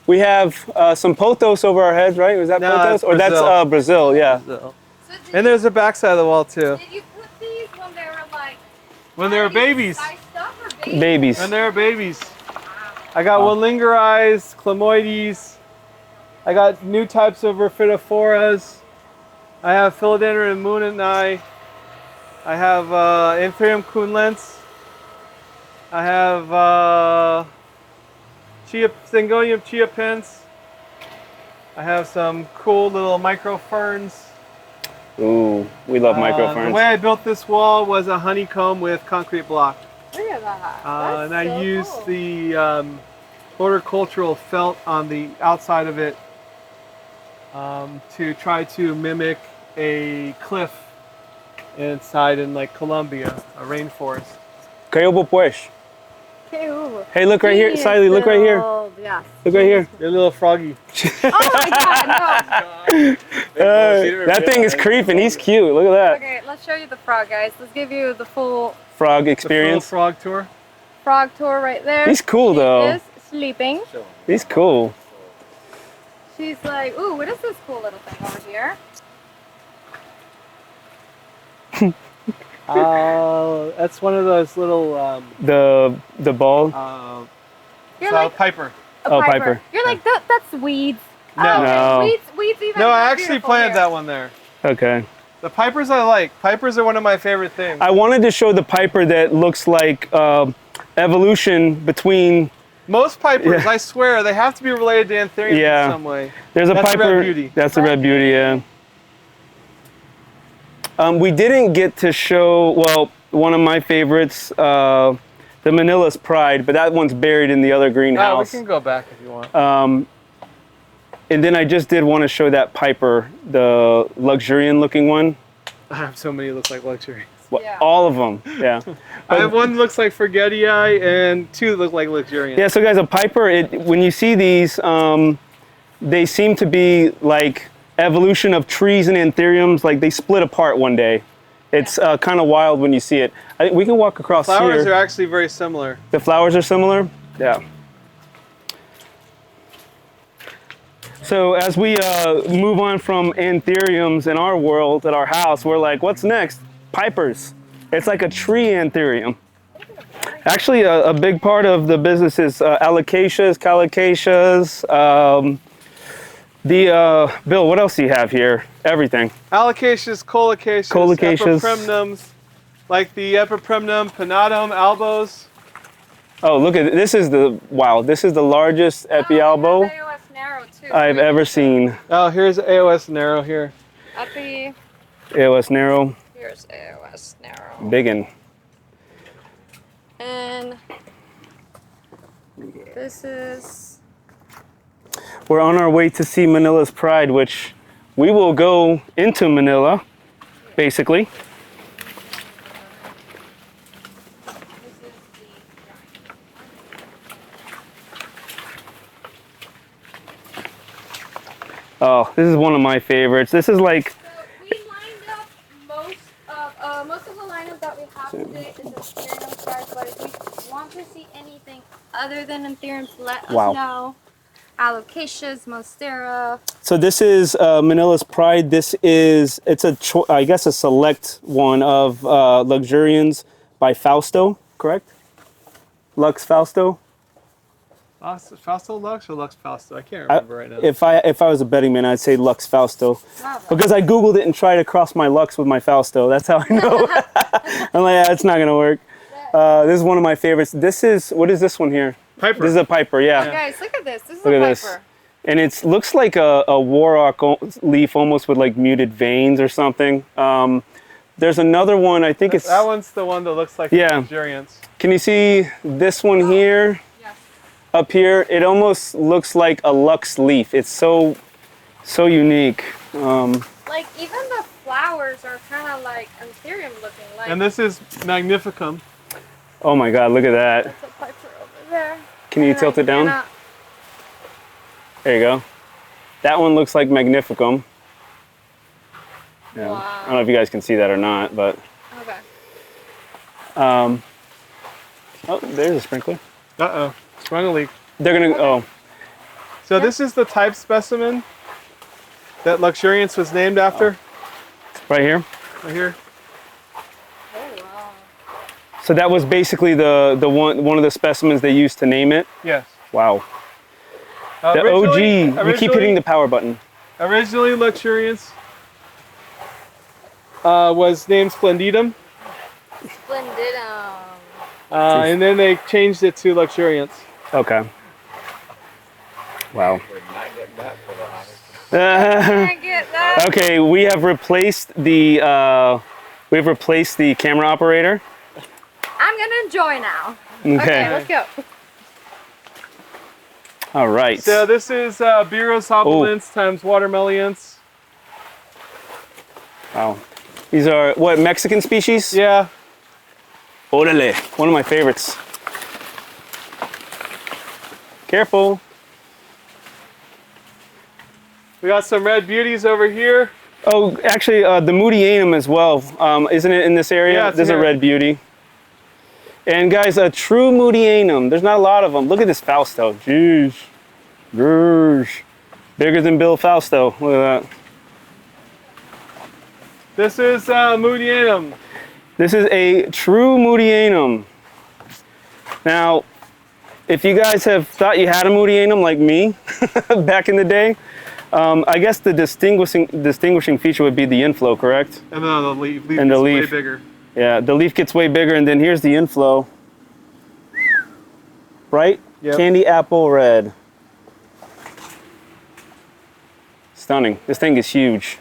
we have some pothos over our heads, right? Was that No, pothos? that's Or that's Brazil. Brazil, yeah. So. So And there's the back side of the wall too. did you put these when they were like? When they were already babies. sized up or babies? Babies. When they were babies. I got Wallingerized, Clamoides. I got new types of Rhapidophoras. I have Philodendron and Moon and Eye. I have Anthurium Kunlens. I have Syngonium Chia Pins. I have some cool little micro ferns. Ooh, we love micro The ferns. way I built this wall was a honeycomb with concrete block. Look at that. And I That's so used cool. the horticultural felt on the outside of it to try to mimic a cliff inside in like Colombia, a rainforest. Cayobo pues. Ew. Hey, look right here. Siley, look right here. Yes. Look right here. You're a little froggy. Oh my god, That thing is creeping. He's cute. Look at no. that. Okay, let's show you the frog, guys. Let's give you the full Frog The experience. full frog tour. frog tour right there. He's cool, She though. is sleeping. He's cool. She's like, ooh, what is this cool little thing over here? That's one of those little The ball. You're like Piper. a Oh, piper. Piper. You're like, that's weeds. No. Oh, okay. No. Weeds even. No, I more actually beautiful planted here. that one there. Okay. The pipers I like. Pipers are one of my favorite things. I wanted to show the piper that looks like evolution between. Most pipers, Yeah. I swear, they have to be related to anthuriums Yeah. in some way. There's a That's the piper. Red Beauty. That's the red beauty. Yeah. We didn't get to show. Well, one of my favorites, the Manila's Pride, but that one's buried in the other Oh, we greenhouse. can go back if you want. And then I just did want to show that piper, the luxurian looking one. I have so many that look like luxury. Well, Yeah. all of them. Yeah. I have one that looks like Forgetti Eye and two that look like luxuriant. Yeah, so guys, a piper, when you see these, they seem to be like evolution of trees and anthuriums, like they split apart one day. It's kind of wild when you see it. I think we can walk across Flowers here. are actually very similar. The flowers are similar? Yeah. So as we move on from anthuriums in our world, at our house, we're like, what's next? Pipers. It's like a tree anthurium. Actually, a big part of the business is alocasias, colocaceas. Bill, what else do you have here? Everything. Alocasias, colocaceas, Colocaceas. epipremnums, like the epipremnum pinatum albos. Oh, look at this. This is the largest epialbo Oh, AOS narrow too. I've ever seen. Oh, here's AOS narrow here. Epi. AOS narrow, Here's AOS narrow. biggin. And this is. We're on our way to see Manila's Pride, which we will go into Manila, basically. Oh, this is one of my favorites. This is like, So we lined up most of the lineup that we have today is Anthurium cards, but if we want to see anything other than Anthuriums, let us Wow. know. Alocasias, Monstera. so this is Manila's Pride. It's I guess a select one of Luxurians by Fausto, correct? Lux Fausto? Fausto Lux or Lux Fausto? I can't remember right now. If I was a betting man, I'd say Lux Fausto. Because I Googled it and tried to cross my Lux with my Fausto. That's how I know. I'm like, yeah, it's not going to work. This is one of my favorites. What is this one here? Piper. This is a Piper, yeah. Guys, look at this. This is Look a at Piper. this. And it looks like a Warrock leaf almost with like muted veins or something. There's another one, I think That one's the one that looks like luxuriance. Can you see this one here? Yes. Up here, it almost looks like a Lux leaf. It's so unique. Like even the flowers are kind of like anthurium looking. Like. And this is Magnificum. Oh my God, look at that. That's a Piper over there. Can you tilt it down? There you go. That one looks like Magnificum. Yeah. Wow. I don't know if you guys can see that or not, but. Okay. Oh, there's a sprinkler. Uh-oh. Sprung a leak. They're gonna. Oh. So this is the type specimen that luxuriance was named after. Right here. Right here. Oh wow. So that was basically the one of the specimens they used to name it. Yes. Wow. The OG. We keep hitting the power button. Originally, luxuriance was named Splendidum. Splendidum. And then they changed it to luxuriance. Okay. Wow. I get that. Okay, we have replaced the camera operator. I'm gonna enjoy now. Okay. Let's go. All right. So this is Biros opulence times watermelons. Wow. These are what, Mexican species? Yeah. Orale. One of my favorites. Careful. We got some red beauties over here. Oh, actually, the Moodianum as well. Isn't it in this area? Yeah, it's There's a here. red beauty. And guys, a true Moodianum. There's not a lot of them. Look at this Fausto. Jeez. Gersh. Bigger than Bill Fausto. Look at that. This is Moodianum. This is a true Moodianum. Now, if you guys have thought you had a Moodianum like me back in the day, I guess the distinguishing feature would be the inflow, correct? And then the leaf And the is leaf. way bigger. Yeah, the leaf gets way bigger, and then here's the inflow. Right? Yep. Candy apple red. Stunning. This thing is huge.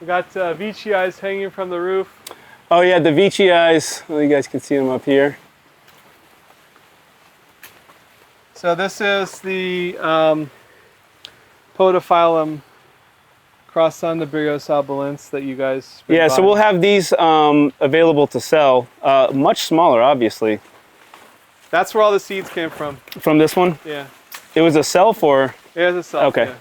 We got Vici eyes hanging from the roof. Oh yeah, the Vici eyes. Well, you guys can see them up here. So this is the Podophyllum crossed on the Biros opulence that you guys. Yeah, so we'll have these available to sell. Much smaller, obviously. That's where all the seeds came from. From this one? Yeah. It was a self or? Here's a self. Okay. Yeah.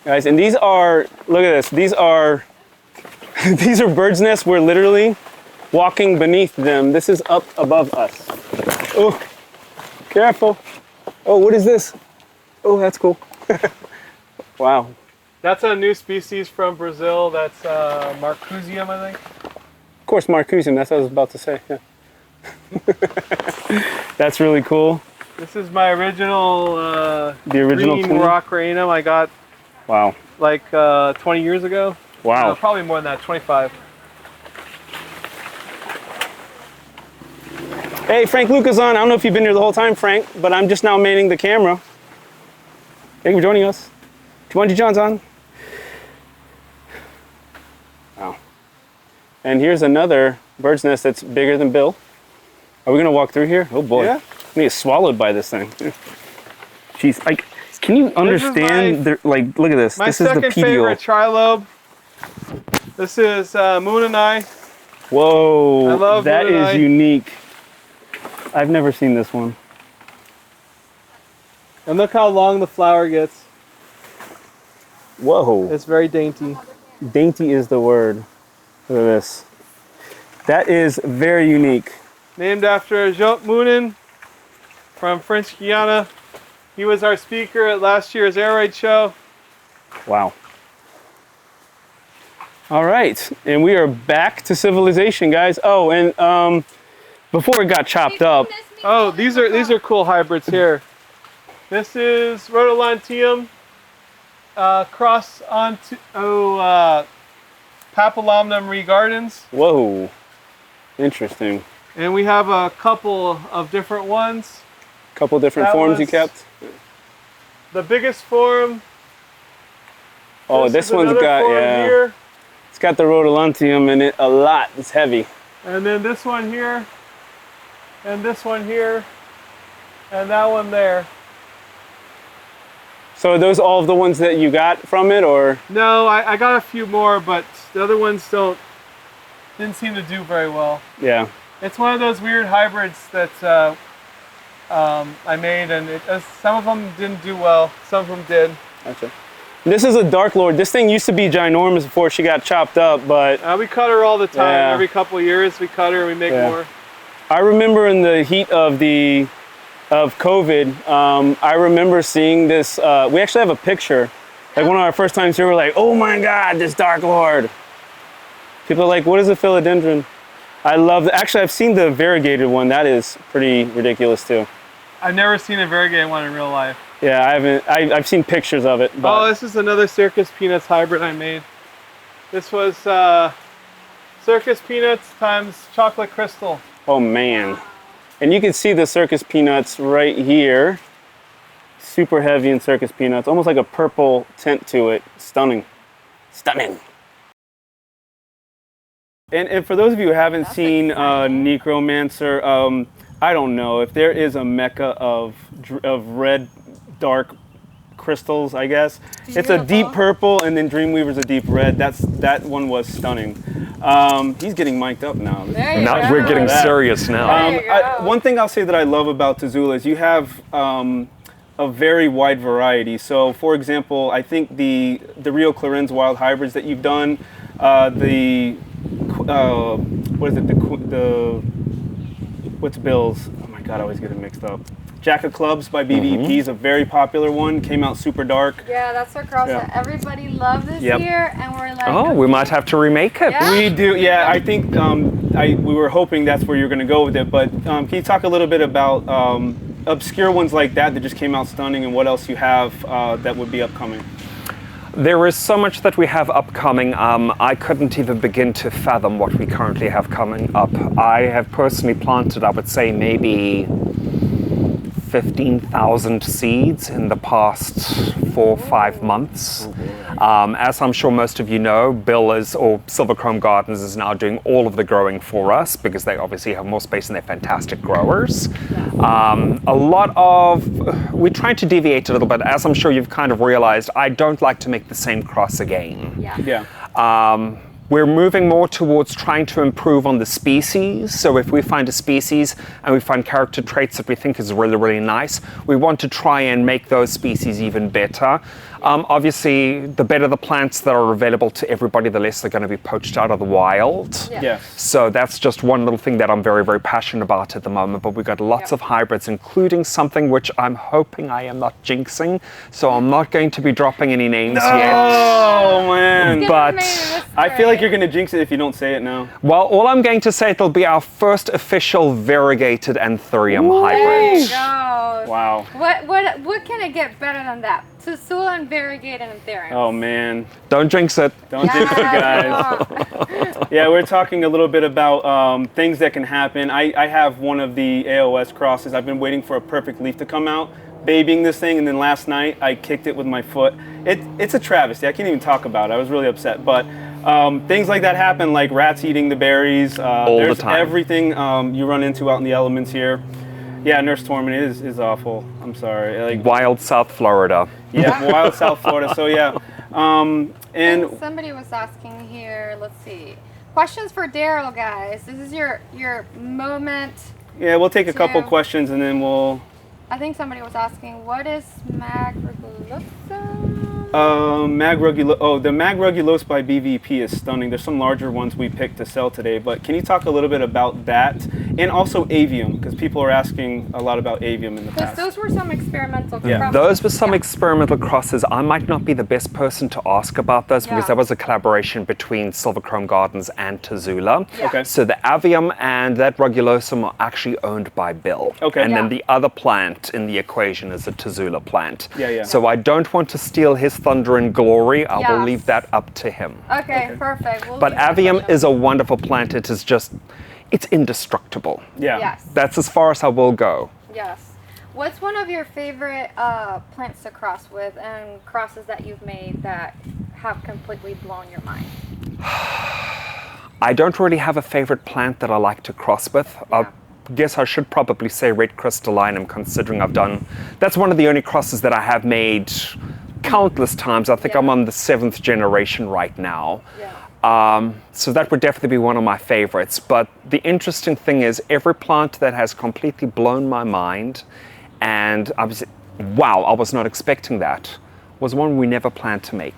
Guys, and these are, look at this, these are birds' nests. We're literally walking beneath them. This is up above us. Oh, careful. Oh, what is this? Oh, that's cool. Wow. That's a new species from Brazil. That's Marcusium, I think. Of course, Marcusium, that's what I was about to say. Yeah. That's really cool. This is my original, The original green queen? rock rhinum I got Wow. like 20 years ago. Wow. No, probably more than that, 25. Hey, Frank Lucas on. I don't know if you've been here the whole time, Frank, but I'm just now manning the camera. Thank you for joining us. Jumanji John's on. Wow. And here's another bird's nest that's bigger than Bill. Are we gonna walk through here? Oh boy. Yeah. I'm gonna get swallowed by this thing. Jeez, like, can you understand? Like, look at this. My This is the second petiole. favorite trilobe. This is Moon and I. Whoa, I love that Moon and is I. unique. I've never seen this one. And look how long the flower gets. Whoa. It's very dainty. Dainty is the word. Look at this. That is very unique. Named after Joop Moonen from French Guiana. He was our speaker at last year's Aroid show. Wow. All right, and we are back to civilization, guys. Oh, and before it got chopped up. Oh, these are cool hybrids here. This is Rotolanteum cross onto Papillomnum Gardens. Whoa, interesting. And we have a couple of different ones. Couple different That forms you was- kept. The biggest form. Oh, this is one's another got, form yeah. here. It's got the Rotolanteum in it a lot. It's heavy. And then this one here. And this one here. And that one there. So are those all of the ones that you got from it, or? No, I got a few more, but the other ones didn't seem to do very well. Yeah. It's one of those weird hybrids that I made, and some of them didn't do well. Some of them did. Gotcha. This is a Dark Lord. This thing used to be ginormous before she got chopped up, but We cut her all the time. Yeah. Every couple of years, we cut her and we make Yeah. more. I remember in the heat of COVID, I remember seeing this. We actually have a picture. Like one of our first times here, we're like, oh my God, this Dark Lord. People are like, what is a philodendron? I love actually, I've seen the variegated one. That is pretty ridiculous too. I've never seen a variegated one in real life. Yeah, I haven't. I've seen pictures of it. But Oh, this is another Circus Peanuts hybrid I made. This was Circus Peanuts times Chocolate Crystal. oh man. And you can see the Circus Peanuts right here. Super heavy in Circus Peanuts. Almost like a purple tint to it. Stunning. Stunning. And for those of you who haven't seen Necromancer, I don't know if there is a mecca of red, dark crystals. I guess it's a deep purple, and then Dreamweaver's a deep red. That one was stunning. He's getting mic'd up now. There you Now go. we're getting That. serious now. There you go. One thing I'll say that I love about Tezula is you have a very wide variety. So, for example, I think the Rio Clarence wild hybrids that you've done, what is it? What's Bill's? Oh my God, I always get it mixed up. Jack of Clubs by BVP is a very popular one. Came out super dark. Yeah, that's what cross Yeah. everybody loved this Yep. year, and we're like, Oh, we might have to remake it. Yeah. We do, yeah. I think we were hoping that's where you're going to go with it. But can you talk a little bit about obscure ones like that just came out stunning, and what else you have that would be upcoming? There is so much that we have upcoming. I couldn't even begin to fathom what we currently have coming up. I have personally planted, I would say, maybe 15,000 seeds in the past 4 or 5 months. As I'm sure most of you know, Silver Krome Gardens is now doing all of the growing for us because they obviously have more space and they're fantastic growers. We're trying to deviate a little bit. As I'm sure you've kind of realized, I don't like to make the same cross again. Yeah. Yeah. We're moving more towards trying to improve on the species. So if we find a species and we find character traits that we think is really, really nice, we want to try and make those species even better. Obviously, the better the plants that are available to everybody, the less they're going to be poached out of the wild. Yeah. Yes. So that's just one little thing that I'm very, very passionate about at the moment. But we've got lots of hybrids, including something which I'm hoping I am not jinxing. So I'm not going to be dropping any names yet. Oh man. Get But them made in this I feel like way. you're going to jinx it if you don't say it now. Well, all I'm going to say, it'll be our first official variegated anthurium There hybrid. you go. Wow. What can it get better than that? Tezula and variegated anthurium. Oh man. Don't jinx it. Don't jinx it, guys. Yeah, we're talking a little bit about things that can happen. I have one of the AOS crosses. I've been waiting for a perfect leaf to come out, babying this thing, and then last night I kicked it with my foot. It's a travesty. I can't even talk about it. I was really upset. But things like that happen, like rats eating the berries. All the there's time. everything you run into out in the elements here. Yeah, Nurse Torment is awful. I'm sorry. Like, Wild South Florida. yeah, wild South Florida. So yeah. And somebody was asking here, let's see. Questions for Daryl, guys. This is your moment. yeah, we'll take a couple Yeah. questions and then we'll. I think somebody was asking, what is Magrugulosa? The Magrugulos by BVP is stunning. There's some larger ones we picked to sell today, but can you talk a little bit about that And also avium, because people are asking a lot about avium in the Because past. those were some experimental Yeah. crosses. Those were some Yeah. experimental crosses. I might not be the best person to ask about those because Yeah. that was a collaboration between Silver Krome Gardens and Tezula. Yeah. Okay. So the avium and that rugulosum are actually owned by Bill. Okay. And Yeah. then the other plant in the equation is a Tezula plant. Yeah, yeah. So I don't want to steal his thunder and glory. I will Yes. leave that up to him. Okay, perfect. We'll But leave that avium question. is a wonderful plant. It is just, it's indestructible. Yeah. Yes. That's as far as I will go. Yes. What's one of your favorite plants to cross with and crosses that you've made that have completely blown your mind? I don't really have a favorite plant that I like to cross with. I guess I should probably say red crystallinum, considering that's one of the only crosses that I have made countless times. I think Yeah. I'm on the 7th generation right now. Yeah. So that would definitely be one of my favorites. But the interesting thing is every plant that has completely blown my mind and I was not expecting that, was one we never planned to make.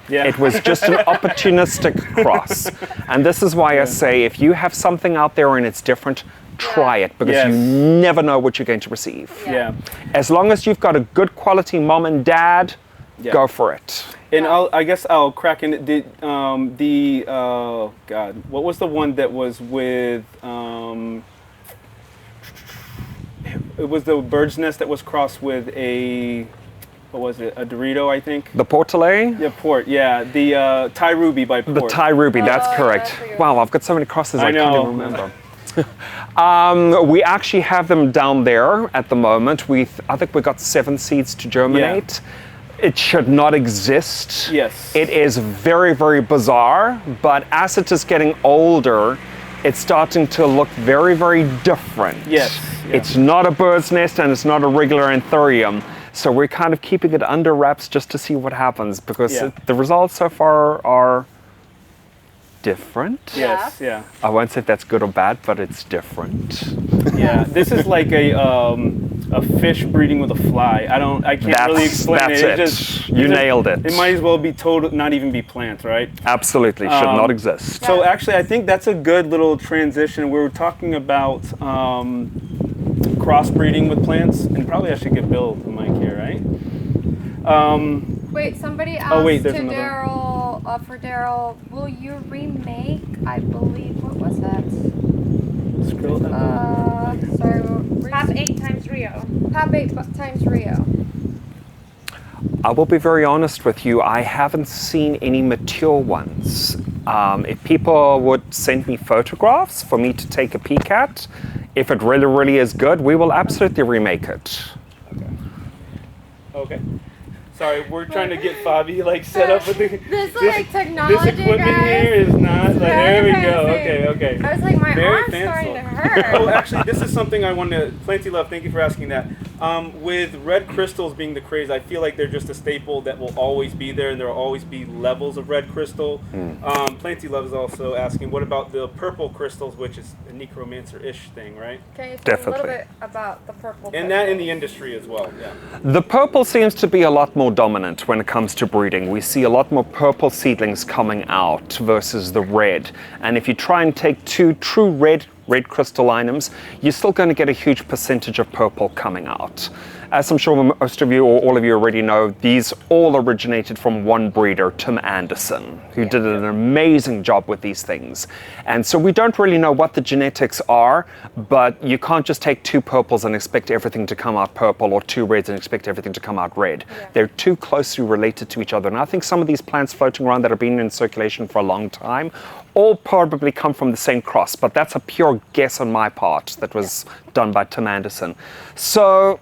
Yeah. It was just an opportunistic cross. And this is why I say if you have something out there and it's different, try it because Yes. you never know what you're going to receive. Yeah. As long as you've got a good quality mom and dad, Yeah. go for it. And I guess I'll crack in God, what was the one that was with it was the bird's nest that was crossed with what was it, a Dorito, I think? The Portale? Yeah, Port, yeah. The Thai Ruby by Port. The Thai Ruby, that's Oh, correct. that's what you- Wow, I've got so many crosses I can't know. even remember. We actually have them down there at the moment. I think we got 7 seeds to germinate. It should not exist. Yes. It is very, very bizarre, but as it is getting older, it's starting to look very, very different. Yes, yeah. It's not a bird's nest and it's not a regular anthurium. So we're kind of keeping it under wraps just to see what happens because Yeah. the results so far are different. Yes, yeah. I won't say if that's good or bad, but it's different. Yeah. This is like a fish breeding with a fly. I can't really explain that's it. it. You nailed it. It might as well be not even be plant, right? Absolutely, should not exist. So actually, I think that's a good little transition. We were talking about crossbreeding with plants, and probably I should get Bill the mic here, right? Wait, somebody asked Oh, wait, there's to another. Daryl, for Daryl, will you remake, I believe, what was that? Scroll down. Sorry, Top 8 times Rio. Top 8 times Rio. I will be very honest with you, I haven't seen any mature ones. If people would send me photographs for me to take a peek at, if it really, really is good, we will absolutely remake it. Okay. Sorry, we're trying to get Fabi set up with This technology, this equipment guys. here is not. There we very go. fancy. Okay. I was like, my Very arm's starting to fanciful. hurt. Oh, actually, this is something I wanted to. Plenty Love, thank you for asking that. With red crystals being the craze, I feel like they're just a staple that will always be there, and there will always be levels of red crystal. Plenty Love is also asking, what about the purple crystals, which is a necromancer-ish thing, right? Can you talk a Definitely. little bit about the purple? And that in the industry as well. Yeah. The purple seems to be a lot more dominant when it comes to breeding. We see a lot more purple seedlings coming out versus the red. And if you try and take 2 true red crystallinums, you're still going to get a huge percentage of purple coming out. As I'm sure most of you or all of you already know, these all originated from one breeder, Tim Anderson, who did an amazing job with these things. And so we don't really know what the genetics are, but you can't just take 2 purples and expect everything to come out purple or 2 reds and expect everything to come out red. Yeah. They're too closely related to each other. And I think some of these plants floating around that have been in circulation for a long time all probably come from the same cross, but that's a pure guess on my part that was done by Tim Anderson. So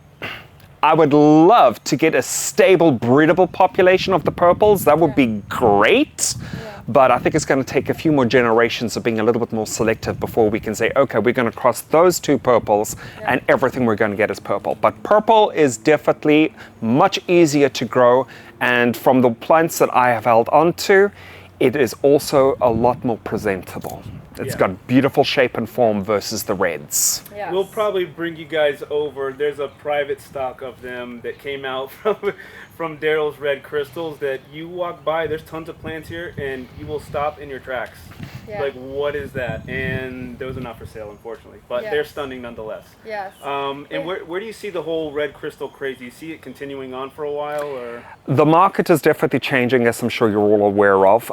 I would love to get a stable breedable population of the purples. That would be great. But I think it's going to take a few more generations of being a little bit more selective before we can say, okay, we're going to cross those 2 purples and everything we're going to get is purple. But purple is definitely much easier to grow. And from the plants that I have held onto, it is also a lot more presentable. It's got beautiful shape and form versus the reds. Yes. We'll probably bring you guys over. There's a private stock of them that came out from Daryl's red crystals that you walk by. There's tons of plants here, and you will stop in your tracks. Yeah. Like, what is that? And those are not for sale, unfortunately, but they're stunning nonetheless. Yes. And where do you see the whole red crystal craze? Do you see it continuing on for a while, or? The market is definitely changing, as I'm sure you're all aware of.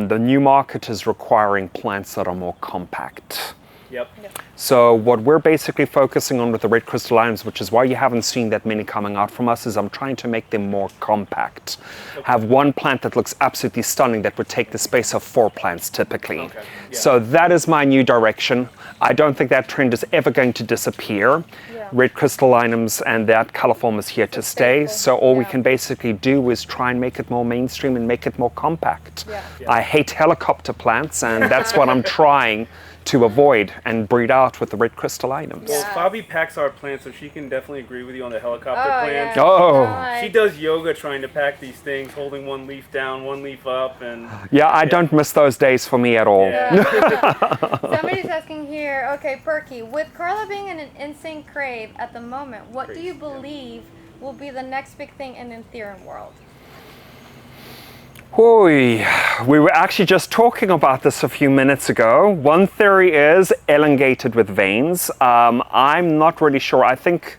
The new market is requiring plants that are more compact. Yep. So what we're basically focusing on with the red crystallines, which is why you haven't seen that many coming out from us, is I'm trying to make them more compact. Have one plant that looks absolutely stunning that would take the space of 4 plants typically. Okay. Yeah. So that is my new direction. I don't think that trend is ever going to disappear. Yeah. Red crystallinums and that color form is here to stay. staple. So all we Yeah. can basically do is try and make it more mainstream and make it more compact. Yeah. I hate helicopter plants, and that's what I'm trying to avoid and breed out with the red crystallinums. Well, Yeah. Fabi packs our plants, so she can definitely agree with you on the helicopter Oh, plants. yeah. Oh. She does yoga trying to pack these things, holding one leaf down, one leaf up, and Yeah, I don't miss those days for me at all. yeah. Somebody's asking here, okay, Perky, with Carla being in an insane crave at the moment, what do you Crazy, yeah. believe will be the next big thing in the Anthurium world? Oy. We were actually just talking about this a few minutes ago. One theory is elongated with veins. I'm not really sure. I think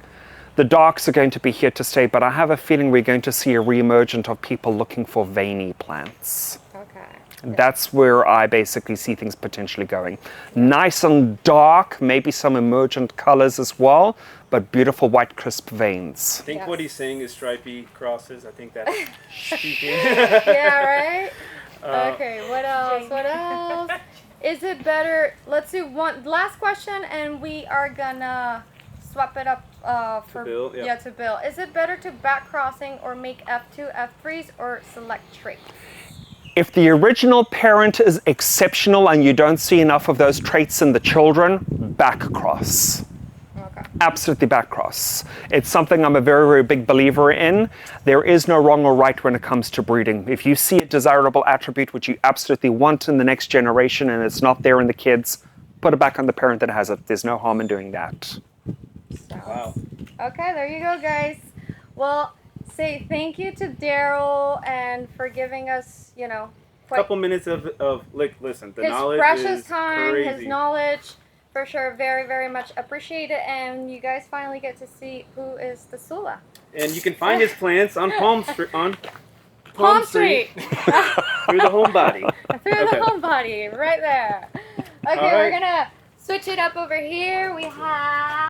the darks are going to be here to stay, but I have a feeling we're going to see a re-emergence of people looking for veiny plants. Okay. That's where I basically see things potentially going. Nice and dark, maybe some emergent colors as well, but beautiful white crisp veins. I think Yes. what he's saying is stripy crosses. I think that's speaking. Yeah, right? Uh, Okay, what else? What else? Is it better? Let's do one last question, and we are gonna swap it up for Bill, yeah. to Bill. Is it better to back crossing or make F2, F3s, or select traits? If the original parent is exceptional and you don't see enough of those traits in the children, back cross. Okay. Absolutely back cross. It's something I'm a very, very big believer in. There is no wrong or right when it comes to breeding. If you see a desirable attribute which you absolutely want in the next generation and it's not there in the kids, put it back on the parent that has it. There's no harm in doing that. Wow. Okay, there you go, guys. Well, say thank you to Daryl and for giving us, A couple minutes of like, listen, the his knowledge precious is time, crazy. his knowledge. For sure, very, very much appreciate it. And you guys finally get to see who is Tezula. And you can find his plants on Palm Street. Palm Street. Through the HomeBodhi. Through Okay. the HomeBodhi, right there. Okay, All we're right. gonna switch it up over here. We have